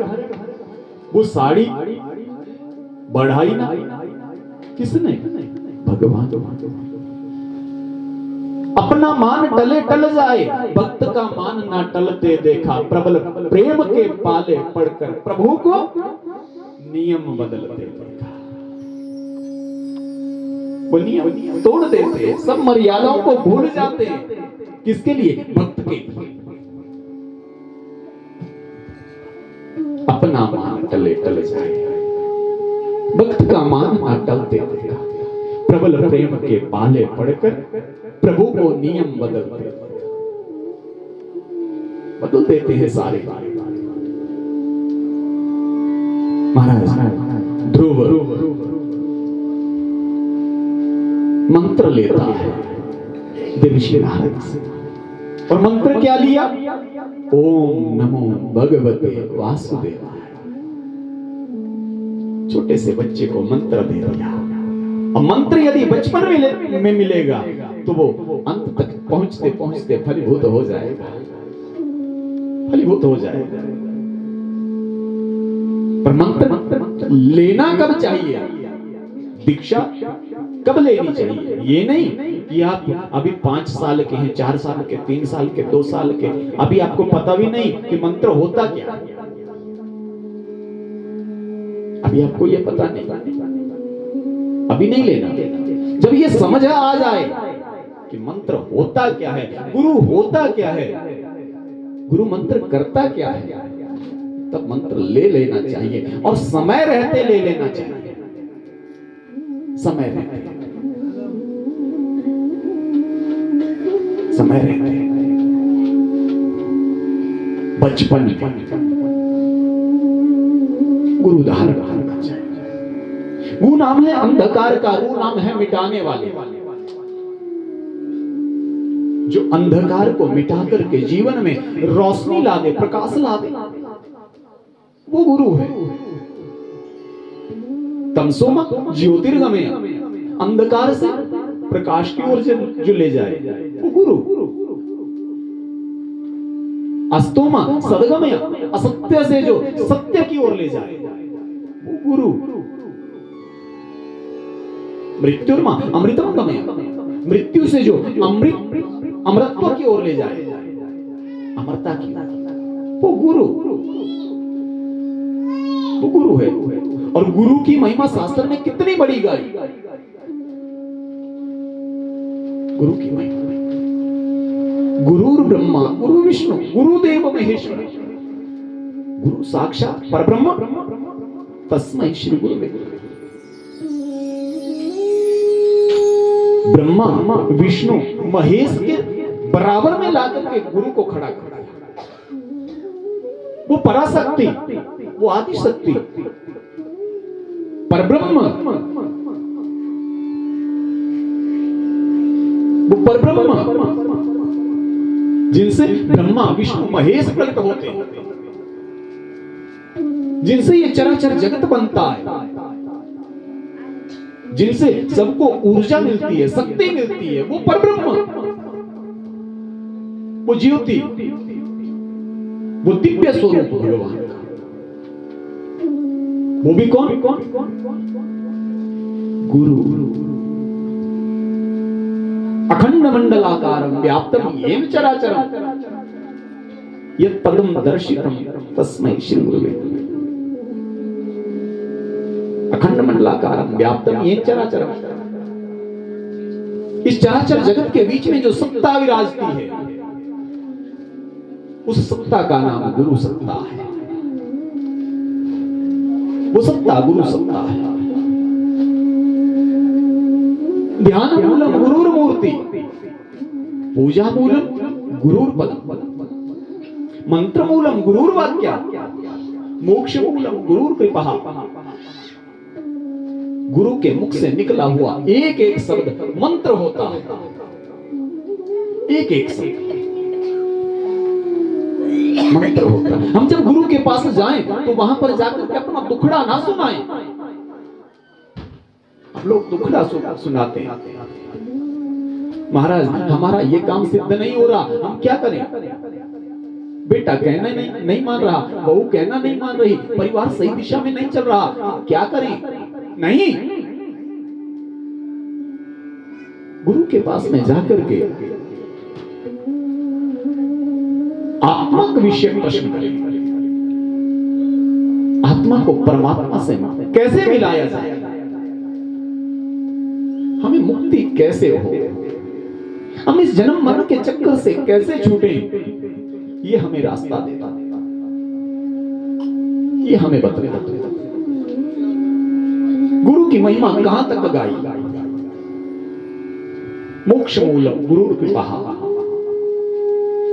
वो साड़ी बढ़ाई ना किसने? भगवान। अपना मान टले टल जाए, भक्त का मान ना टलते देखा, प्रबल प्रेम के पाले पड़कर प्रभु को नियम बदलते देखा। वो नियम तोड़ देते, सब मर्यादाओं को भूल जाते, किसके लिए? भक्त के लिए। अपना मान टले टल जाए, भक्त का मान ना टलते देखा, प्रबल प्रेम के पाले पड़कर प्रभु को नियम बदल देते हैं सारे। महाराज ध्रुव मंत्र लेता है देवर्षि नारद से, और मंत्र क्या लिया? ओम नमो भगवते वासुदेवाय। छोटे से बच्चे को मंत्र दे दिया, और मंत्र यदि बचपन में मिलेगा तो वो अंत तक पहुंचते पहुंचते फलीभूत हो जाएगा, फलीभूत हो जाएगा। पर मंत्र लेना कब चाहिए? दीक्षा कब लेनी चाहिए? ये नहीं कि आप अभी 5 साल के हैं, 4 साल के, 3 साल के, 2 साल के, अभी आपको पता भी नहीं कि मंत्र होता क्या, अभी आपको ये पता नहीं, अभी नहीं लेना। जब ये समझ आ जाए कि मंत्र होता क्या है, गुरु होता क्या है, गुरु मंत्र करता क्या है, तब मंत्र ले लेना चाहिए, और समय रहते ले लेना चाहिए, समय रहते, समय रहते, बचपन में गुरु धारण करना चाहिए। वो नाम है अंधकार का, वो नाम है मिटाने वाले, जो अंधकार को मिटा करके जीवन में रोशनी ला दे, प्रकाश ला दे, वो गुरु है। तमसोमा ज्योतिर्गमय, अंधकार से प्रकाश की ओर जो ले जाए, वो गुरु। अस्तोमा सदगमय, असत्य से जो सत्य की ओर ले जाए, वो गुरु। मृत्युर्मा अमृतम गमय, मृत्यु से जो अमृतत्व की ओर ले जाए, अमरता की, वो गुरु। तो गुरु है। और गुरु की महिमा शास्त्र में कितनी बड़ी गाई, गुरु की महिमा। गुरु ब्रह्मा गुरु विष्णु गुरुदेव महेश्वर, गुरु साक्षात परब्रह्म तस्मै श्री गुरुवे। ब्रह्मा विष्णु महेश के बराबर में लाकर के गुरु को खड़ा कर दिया। वो पराशक्ति, वो आदिशक्ति, परब्रह्म, वो परब्रह्म जिनसे ब्रह्मा विष्णु महेश प्रकट होते हैं, जिनसे ये चराचर जगत बनता है, जिनसे सबको ऊर्जा मिलती है, शक्ति मिलती है, वो परब्रह्म, वो ज्योति, वो दिव्य स्वरूप भगवान का। वो भी कौन? गुरु। अखंड मंडलाकारं व्याप्तं येन चराचरं यत् पदं दर्शितं तस्मै श्री गुरुवे। अखंड मंडलाकारं व्याप्तं येन चराचरं, इस चराचर जगत के बीच में जो सत्ता विराजती है, उस सत्ता का नाम गुरु सत्ता है। वो सत्ता गुरु सत्ता है। ध्यान मूलम गुरुर मूर्ति, पूजा मूलम गुरुर पदम, मंत्र मूलम गुरुर वाक्या, मोक्ष मूलम गुरुर कृपा। गुरु के मुख से निकला हुआ एक एक शब्द मंत्र होता है, एक एक शब्द मंत्र होता है। हम जब गुरु के पास जाएं तो वहां पर जाकर के अपना दुखड़ा ना सुनाएं। हम लोग दुखड़ा सुनाते हैं, महाराज हमारा ये काम सिद्ध नहीं हो रहा, हम क्या करें? बेटा कहना नहीं मान रहा, बहू कहना नहीं मान रही, परिवार सही दिशा में नहीं चल रहा, क्या करें? नहीं, गुरु के पास में जाकर के आत्मा के विषय प्रश्न करें। आत्मा को परमात्मा से कैसे मिलाया जाए, हमें मुक्ति कैसे हो, हम इस जन्म मरण के चक्कर से कैसे छूटे, ये हमें रास्ता देता, ये हमें बतलाता। गुरु की महिमा कहां तक गाई? मोक्ष मूलम गुरु कृपा।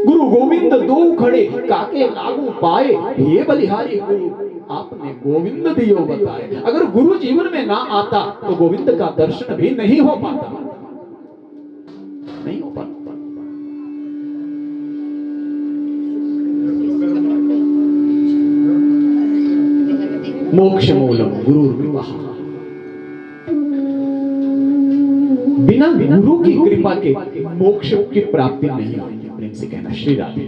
गुरु गोविंद दो खड़े काके लागू पाए, हे बलिहारी गुरु आपने गोविंद दियो बताए। अगर गुरु जीवन में ना आता तो गोविंद का दर्शन भी नहीं हो पाता, नहीं हो पाता। मोक्ष मूलम गुरु कृपा। बिना गुरु की कृपा के मोक्ष की प्राप्ति नहीं होगी। प्रेम से कहना श्री राधे।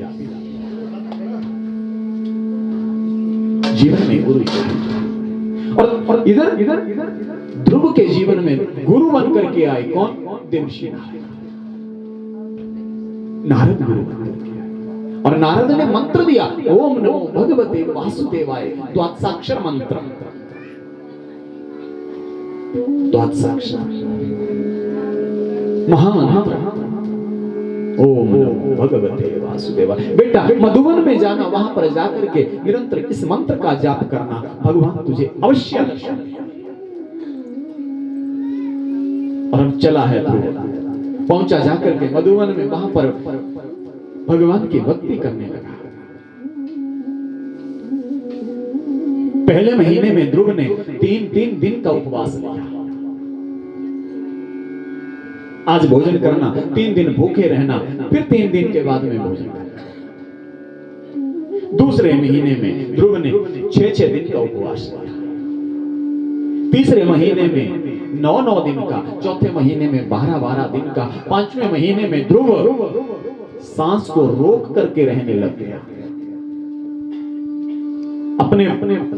जीवन में गुरु चाहिए। और इधर ध्रुव के जीवन में गुरु बन करके आए कौन? देवर्षि नारद। नारद गुरु बन करके आए और नारद ने मंत्र दिया, ओम नमो भगवते वासुदेवाय, द्वादशाक्षर मंत्र। द्वादशाक्षर महामंत्र, ओम नमो भगवते वासुदेवाय। बेटा मधुवन में जाना, वहां पर जाकर के निरंतर इस मंत्र का जाप करना, भगवान तुझे अवश्य दर्शन देगा। और हम चला है पहुंचा जाकर के मधुवन में, वहां पर भगवान की भक्ति करने लगा। पहले महीने में ध्रुव ने 3 दिन का उपवास लिया। आज भोजन करना, 3 दिन भूखे रहना, फिर 3 दिन के बाद में भोजन करना। दूसरे महीने में ध्रुव ने 6 दिन का उपवास किया। तीसरे महीने में 9 दिन का, चौथे महीने में 12 दिन का, 5वें महीने में ध्रुव सांस को रोक करके रहने लग गया। अपने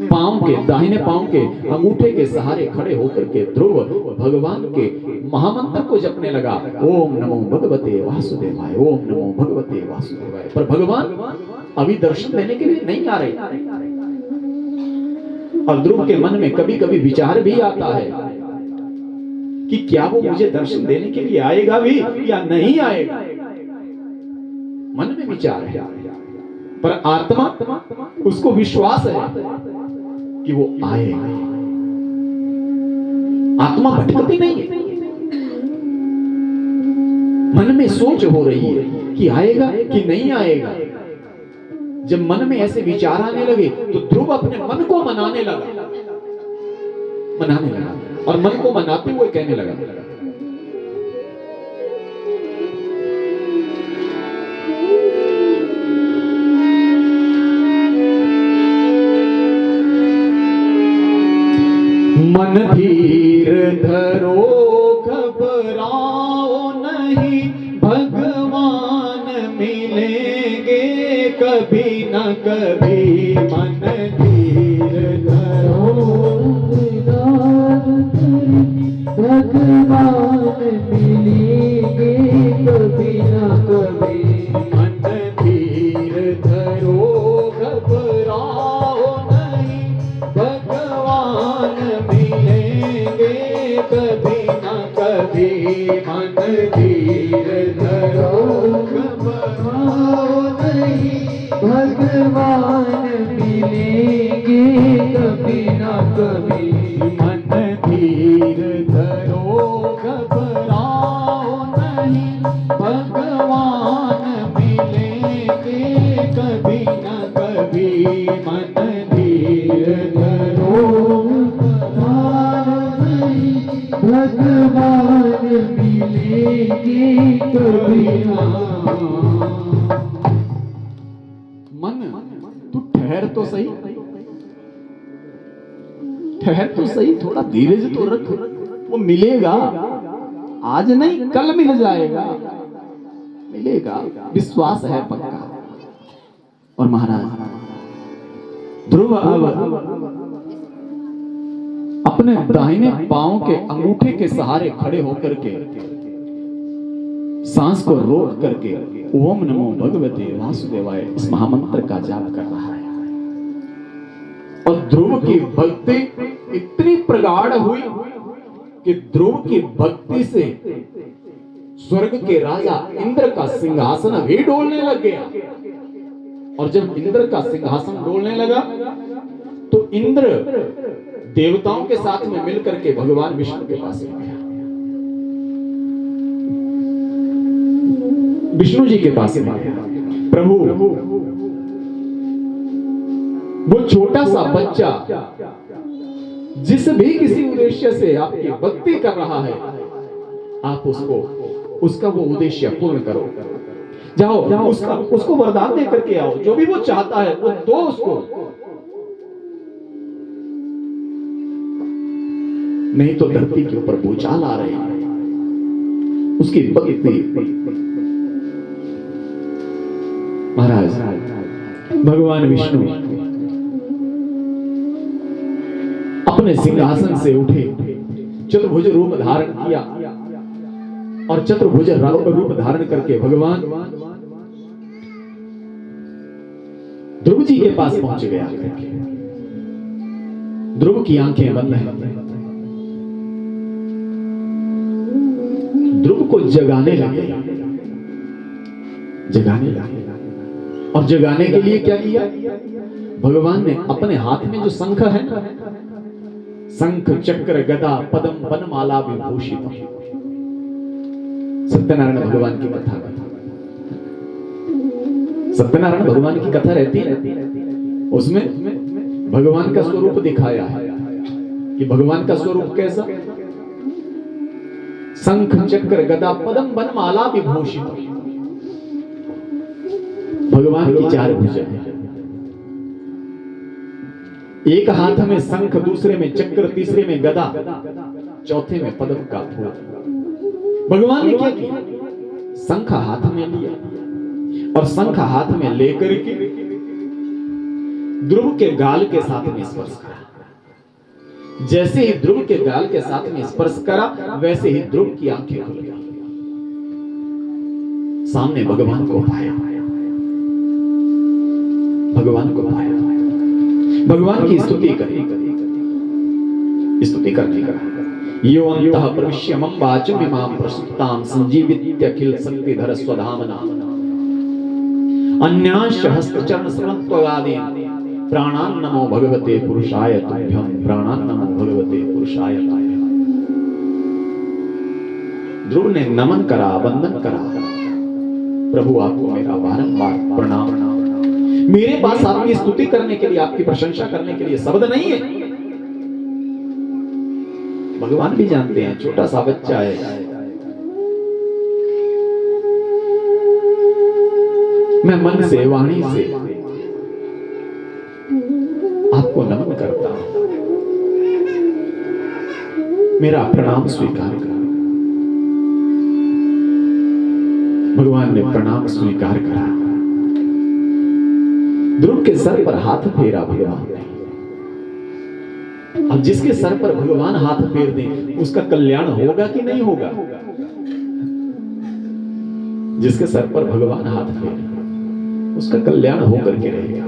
पांव के, दाहिने पांव के अंगूठे के सहारे खड़े होकर के ध्रुव भगवान के महामंत्र को जपने लगा, ओम नमो भगवते वासुदेवाय, ओम नमो भगवते वासुदेवाय। पर भगवान अभी दर्शन देने के लिए नहीं आ रहे। और ध्रुव के मन में कभी कभी विचार भी आता है कि क्या वो मुझे दर्शन देने के लिए आएगा भी या नहीं आएगा। मन में विचार है, पर आत्मा उसको विश्वास है कि वो आएगा। आत्मा भटकती नहीं है, मन में सोच हो रही है कि आएगा कि नहीं आएगा। जब मन में ऐसे विचार आने लगे तो ध्रुव अपने मन को मनाने लगा और मन को मनाते हुए कहने लगा, मन धीर धरो घबराओ नहीं, भगवान मिलेंगे कभी न कभी। मन धीर धरो भगवान मिलेंगे कभी न कभी। मन धीर धरो घबराओ नहीं, भगवान मिलेंगे कभी न कभी। मन धीर धरो घबराओ नहीं, भगवान मिलेंगे कभी न कभी। मन धीर धरो घबराओ नहीं, भगवान मिलेंगे कभी न कभी। मन धीर धरो भगवान मिलेंगे कभी न। मन तू ठहर तो सही, ठहर तो सही, थोड़ा धीरज तो रख। वो मिलेगा, आज नहीं कल मिल जाएगा, मिलेगा, विश्वास है पक्का। और महाराज ध्रुव अपने दाहिने पांव के अंगूठे के सहारे खड़े होकर के सांस को रोक करके ओम नमो भगवते वासुदेवाय इस महामंत्र का जाप कर रहा है। और ध्रुव की भक्ति इतनी प्रगाढ़ हुई कि ध्रुव की भक्ति से स्वर्ग के राजा इंद्र का सिंहासन भी डोलने लग गया। और जब इंद्र का सिंहासन डोलने लगा तो इंद्र देवताओं के साथ में मिलकर के भगवान विष्णु के पास गया, विष्णु जी के पास गया। प्रभु, वो छोटा सा बच्चा जिस भी किसी उद्देश्य से आपकी भक्ति कर रहा है, आप उसका वो उद्देश्य पूर्ण करो। जाओ उसको वरदान दे करके आओ, जो भी वो चाहता है वो दो उसको, नहीं तो धरती के ऊपर भूचाल आ रहे हैं। उसकी भक्ति महाराज भगवान विष्णु अपने सिंहासन से उठे, चतुर्भुज रूप धारण किया और चतुर्भुज रूप धारण करके भगवान ध्रुव जी के पास पहुंच गया। ध्रुव की आंखें बंद हैं, ध्रुव को जगाने लगे और जगाने के लिए क्या किया? भगवान ने अपने हाथ में जो शंख है, शंख चक्र गदा पद्म वनमाला विभूषित, सत्यनारायण भगवान की कथा, सत्यनारायण भगवान की कथा रहती है, उसमें भगवान का स्वरूप दिखाया है कि भगवान का स्वरूप कैसा, शंख चक्र गदा पद्म वनमाला विभूषित। भगवान की चार भुजाएं, एक हाथ में शंख, दूसरे में चक्र, तीसरे में गदा, चौथे में पद्म का फूल। भगवान ने क्या किया? शंख हाथ में लिया और शंख हाथ में लेकर के ध्रुव के गाल के साथ में स्पर्श करा। जैसे ही ध्रुव के गाल के साथ में स्पर्श करा, वैसे ही ध्रुव की आंखें खुल गई, सामने भगवान को पाया, भगवान को पाया, भगवान की स्तुति करी। स्तुति करने का। यो अंतः प्रविश्य मम वाचम इमाम प्रसुप्तां संजीवित्य अखिल शक्तिधर स्वधामना अन्याश्च हस्तचरण स्मृत्वगादीन् प्राणान् नमो भगवते पुरुषाय तुभ्यं प्राणान् नमो भगवते पुरुषाय तुभ्यं। ध्रुव ने नमन करा, वंदन करा। प्रभु आपको मेरा बारंबार प्रणाम। मेरे पास आपकी स्तुति करने के लिए, आपकी प्रशंसा करने के लिए शब्द नहीं है। भगवान भी जानते हैं छोटा सा बच्चा है, मैं मन से वाणी से आपको नमन करता हूं, मेरा प्रणाम स्वीकार करा। भगवान ने प्रणाम स्वीकार करा। ध्रुव के सर पर हाथ फेरा भगवान ने। अब जिसके सर पर भगवान हाथ फेर दें उसका कल्याण होगा कि नहीं होगा? जिसके सर पर भगवान हाथ फेर उसका कल्याण होकर के रहेगा।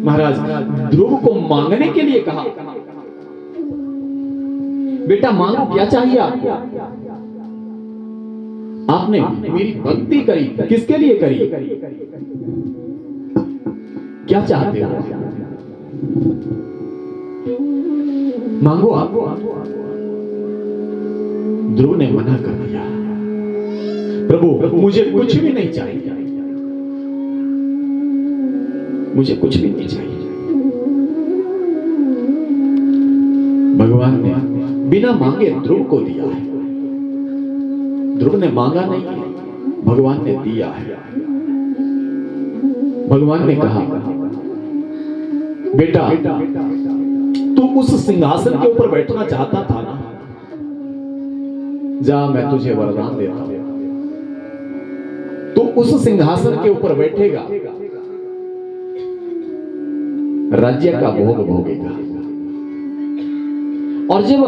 महाराज ध्रुव को मांगने के लिए कहा, बेटा मांगो, क्या चाहिए आपको? आपने मेरी भक्ति करी, किसके लिए करी? क्या चाहते हो? मांगो आप। ध्रुव ने मना कर दिया, प्रभु मुझे कुछ भी नहीं चाहिए, मुझे कुछ भी नहीं चाहिए। भगवान ने बिना मांगे ध्रुव को दिया है। ध्रुव ने मांगा नहीं है, भगवान ने दिया है। भगवान ने कहा, बेटा तू उस सिंहासन के ऊपर बैठना चाहता था ना, जा मैं तुझे वरदान देता हूं, तू उस सिंहासन के ऊपर बैठेगा, राज्य का भोग भोगेगा, और जब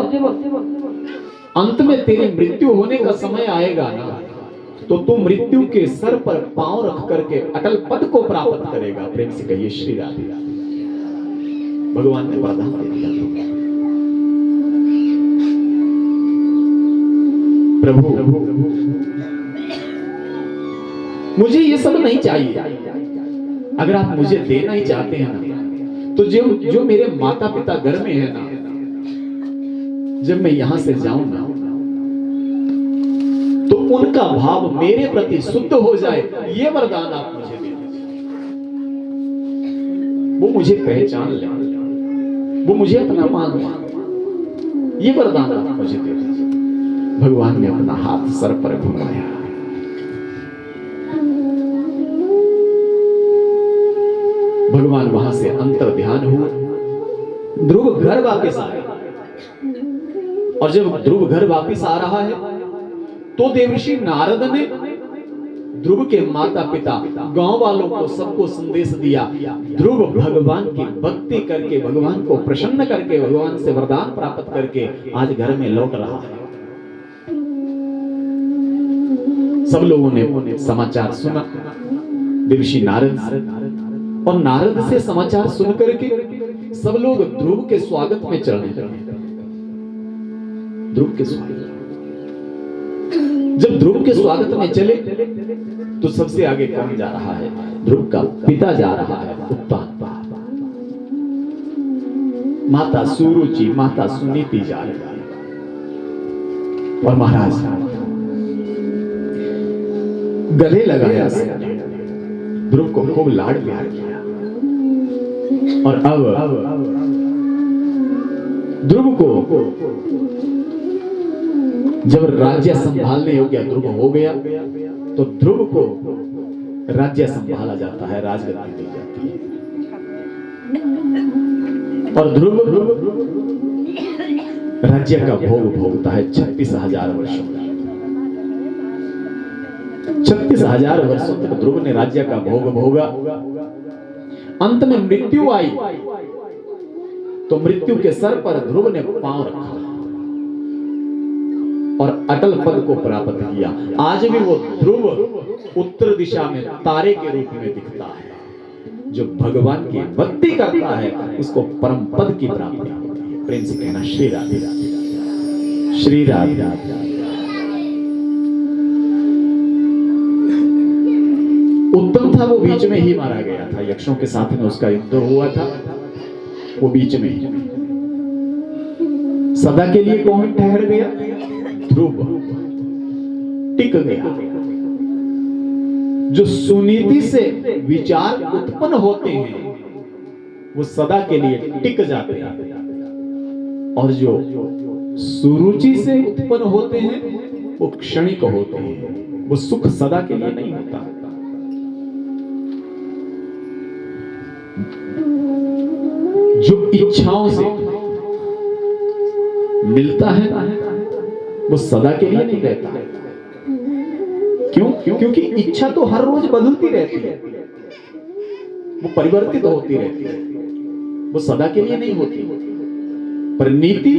अंत में तेरी मृत्यु होने का समय आएगा ना, तो तू मृत्यु के सर पर पांव रख करके अटल पद को प्राप्त करेगा। प्रेम से कहिए श्री राधे। भगवान ने वरदान दे दिया। प्रभु मुझे ये सब नहीं चाहिए। अगर आप मुझे देना ही चाहते हैं ना, तो जो मेरे माता पिता घर में है ना, जब मैं यहां से जाऊं ना, तो उनका भाव मेरे प्रति शुद्ध हो जाए, ये वरदान आप मुझे दे दीजिए। वो मुझे पहचान ले, वो मुझे अपना मान ले, ये वरदान आप मुझे दे दीजिए। भगवान ने अपना हाथ सर पर घुमाया। भगवान वहां से अंतर ध्यान हुआ। ध्रुव घर वापस आया, और जब ध्रुव घर वापस आ रहा है तो देवर्षि नारद ने ध्रुव के माता पिता, गांव वालों को सबको संदेश दिया, ध्रुव भगवान की भक्ति करके, भगवान को प्रसन्न करके, भगवान से वरदान प्राप्त करके आज घर में लौट रहा है। सब लोगों ने समाचार सुना देवर्षि नारद से, और नारद से समाचार सुन करके सब लोग ध्रुव के स्वागत में चलने लगे। ध्रुव के स्वागत, जब ध्रुव के स्वागत में चले तो सबसे आगे कौन जा रहा है? ध्रुव का पिता जा रहा है, उत्तान। माता सुरुचि, माता सुनीति जा रही है। और महाराज गले लगाया, ध्रुव को खूब लाड़ प्यार किया। और अब ध्रुव को जब राज्य संभालने योग्य ध्रुव हो गया, तो ध्रुव को राज्य संभाला जाता है, राजगद्दी दी जाती है। और ध्रुव राज्य का भोग भोगता है 36,000 वर्षों तक। 36,000 वर्षों तक ध्रुव ने राज्य का भोग भोगा। अंत में मृत्यु आई, तो मृत्यु के सर पर ध्रुव ने पांव रखा और अटल पद को प्राप्त किया। आज भी वो ध्रुव उत्तर दिशा में तारे के रूप में दिखता है। जो भगवान की भक्ति करता है उसको परम पद की प्राप्ति होती है। प्रेम से कहना श्री राधे श्री राधे। उत्तम था वो बीच में ही मारा गया था, यक्षों के साथ में उसका युद्ध हुआ था, वो बीच में ही। सदा के लिए कौन ठहर गया? ध्रुव टिक गया। जो सुनीति से विचार उत्पन्न होते हैं वो सदा के लिए टिक जाते हैं, और जो सुरुचि से उत्पन्न होते हैं वो क्षणिक होते हैं, वो सुख सदा के लिए नहीं होता। जो इच्छाओं से मिलता है वो सदा के लिए नहीं रहता। क्यों? क्योंकि इच्छा तो हर रोज बदलती रहती है, वो परिवर्तित होती रहती है, वो सदा के लिए नहीं होती। पर नीति,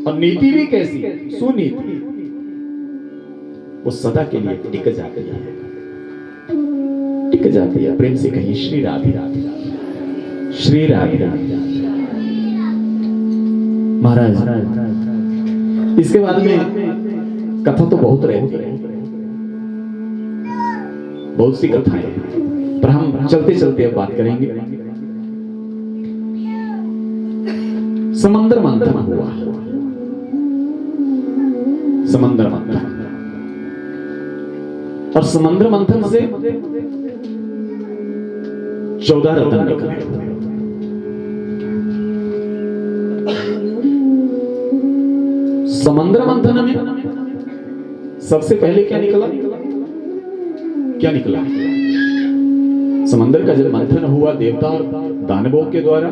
और नीति भी कैसी? सुनीति, वो सदा के लिए टिक जाती है, टिक जाती है। प्रेम से कहीं श्री राधे राधे श्री राधे राधे। महाराज इसके बाद में कथा तो बहुत रहती है, बहुत सी कथाएं, पर हम चलते चलते अब बात करेंगे। समंदर मंथन हुआ, समंदर मंथन, और समंदर मंथन से 14 रत्न निकले। समंदर मंथन में सबसे पहले क्या निकला? क्या निकला? समंदर का जब मंथन हुआ देवता और दानवों के द्वारा,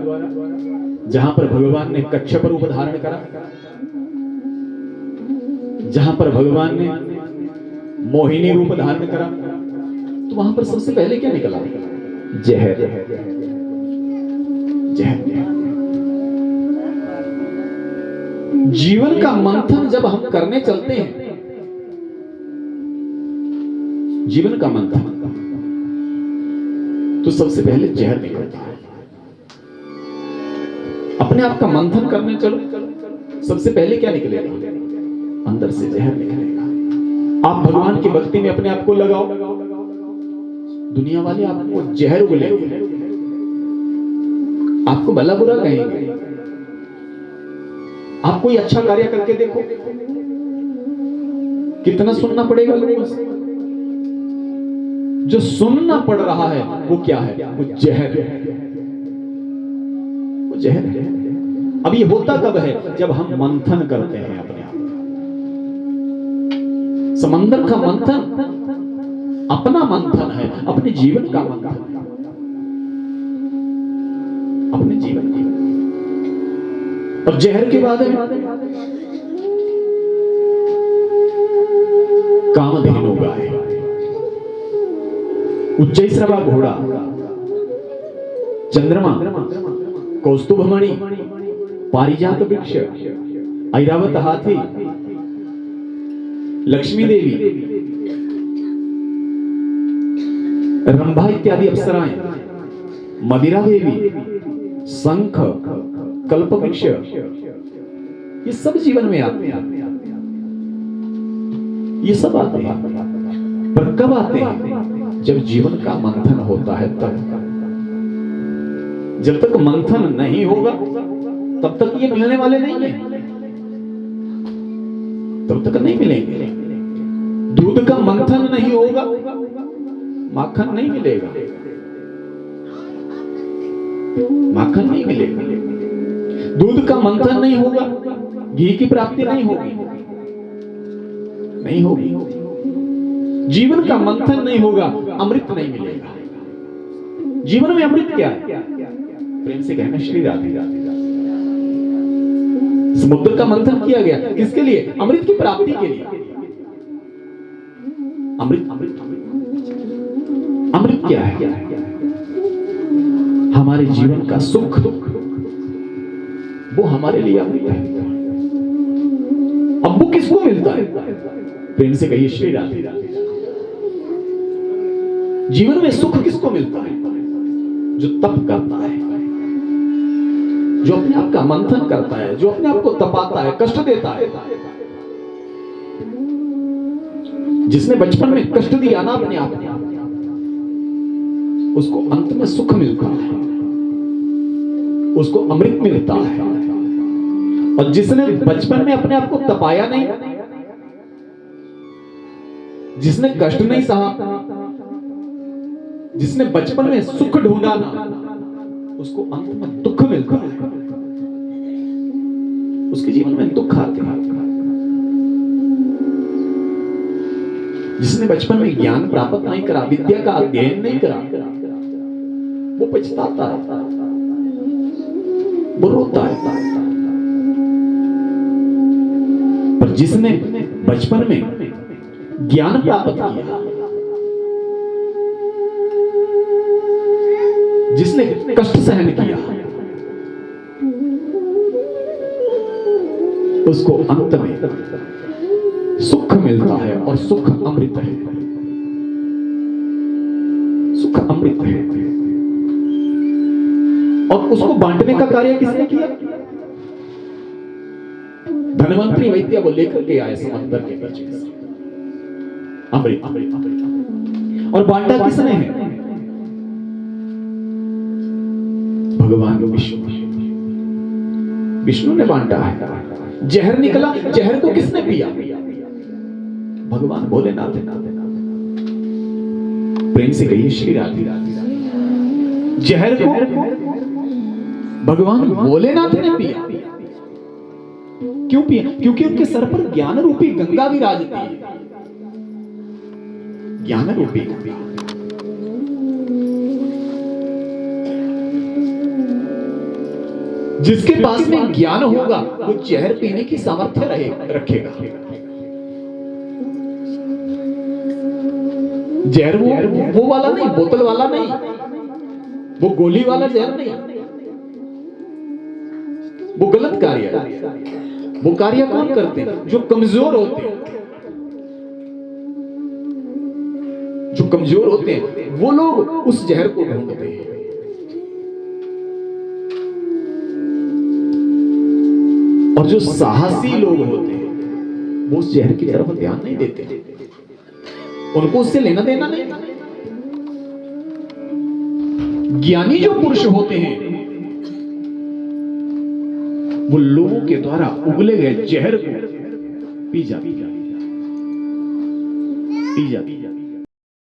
जहां पर भगवान ने कच्छप रूप धारण करा, जहां पर भगवान ने मोहिनी रूप धारण करा, तो वहां पर सबसे पहले क्या निकला? जहर। जहर। जीवन का मंथन जब हम करने चलते हैं, जीवन का मंथन, तो सबसे पहले जहर निकलता है। अपने आप का मंथन करने चलो, सबसे पहले क्या निकलेगा? अंदर से जहर निकलेगा। आप भगवान की भक्ति में अपने आप को लगाओ, दुनिया वाले आपको जहर उगलेंगे, आपको भला बुरा कहेंगे। आप कोई अच्छा कार्य करके देखो, कितना सुनना पड़ेगा लोगों से। जो सुनना पड़ रहा है वो क्या है? वो जहर है, वो जहर है। अब ये होता कब है? जब हम मंथन करते हैं अपने आप। समंदर का मंथन अपना मंथन है, अपने जीवन का मंथन, अपने जीवन की। और जहर के बाद कामधेनु गाय, उच्चैश्रवा घोड़ा, चंद्रमा, कौस्तुभमणि, पारिजात वृक्ष, ऐरावत हाथी, लक्ष्मी देवी, रंभा इत्यादि अप्सराएं, मदिरा देवी, शंख, कल्प वृक्ष, ये सब जीवन में आते हैं। ये सब आते हैं, पर कब आते हैं? जब जीवन का मंथन होता है तब। जब तक मंथन नहीं होगा तब तक ये मिलने वाले नहीं है, तब तक नहीं मिलेंगे। दूध का मंथन नहीं होगा, माखन नहीं मिलेगा, माखन नहीं मिलेगा। दूध का मंथन नहीं होगा, घी की प्राप्ति नहीं होगी, नहीं होगी। जीवन का मंथन नहीं होगा, अमृत नहीं मिलेगा। जीवन में अमृत क्या है? प्रेम से कहना श्री राधे राधे। समुद्र का मंथन किया गया किसके लिए? अमृत की प्राप्ति के लिए। अमृत, अमृत, अमृत क्या है? हमारे जीवन का सुख, वो हमारे लिए अमृत है। अब वो किसको मिलता है? प्रेम से कहिए श्री राधे राधे। जीवन में सुख किसको मिलता है? जो तप करता है, जो अपने आप का मंथन करता है, जो अपने आप को तपाता है, कष्ट देता है, जिसने बचपन में कष्ट दिया ना अपने आप को, उसको अंत में सुख मिलता है, उसको अमृत मिलता है। और जिसने बचपन में अपने आप को तपाया नहीं, जिसने कष्ट नहीं सहा, जिसने बचपन में सुख ढूंढा ना, उसको अंत में दुख मिलता है, उसके जीवन में दुख आते हैं। जिसने बचपन में ज्ञान प्राप्त नहीं करा, विद्या का अध्ययन नहीं करा, वो पछताता है, वो रोता है। पर जिसने बचपन में ज्ञान प्राप्त किया, जिसने कष्ट सहन किया, उसको अंत में सुख मिलता है। और सुख अमृत है, सुख अमृत है। और उसको बांटने का कार्य किसने किया? धनवंतरी वैद्य को लेकर के आए समंदर के बीच में अमृत। और बांटा किसने है? भगवान विष्णु ने बांटा है। जहर निकला, जहर को किसने पिया? भगवान भोलेनाथ ने। प्रेम से कहिए श्री राधे राधे। जहर को भगवान भोलेनाथ ने पिया। क्यों पिया? क्योंकि उनके सर पर ज्ञान रूपी गंगा विराजती है। ज्ञान रूपी गंगा। जिसके पास में ज्ञान होगा वो जहर पीने की सामर्थ्य रखेगा। जहर वो वाला नहीं, बोतल वाला नहीं, वो गोली वाला जहर नहीं, वो गलत कार्य है। वो कार्य कौन करते हैं? जो कमजोर होते हैं। जो कमजोर होते हैं वो लोग उस जहर को ढूंढते हैं। और जो साहसी लोग होते हैं वो उस जहर की तरफ ध्यान नहीं देते, उनको उससे लेना देना नहीं। ज्ञानी जो पुरुष होते हैं वो लोगों के द्वारा उगले गए जहर को पी जाते।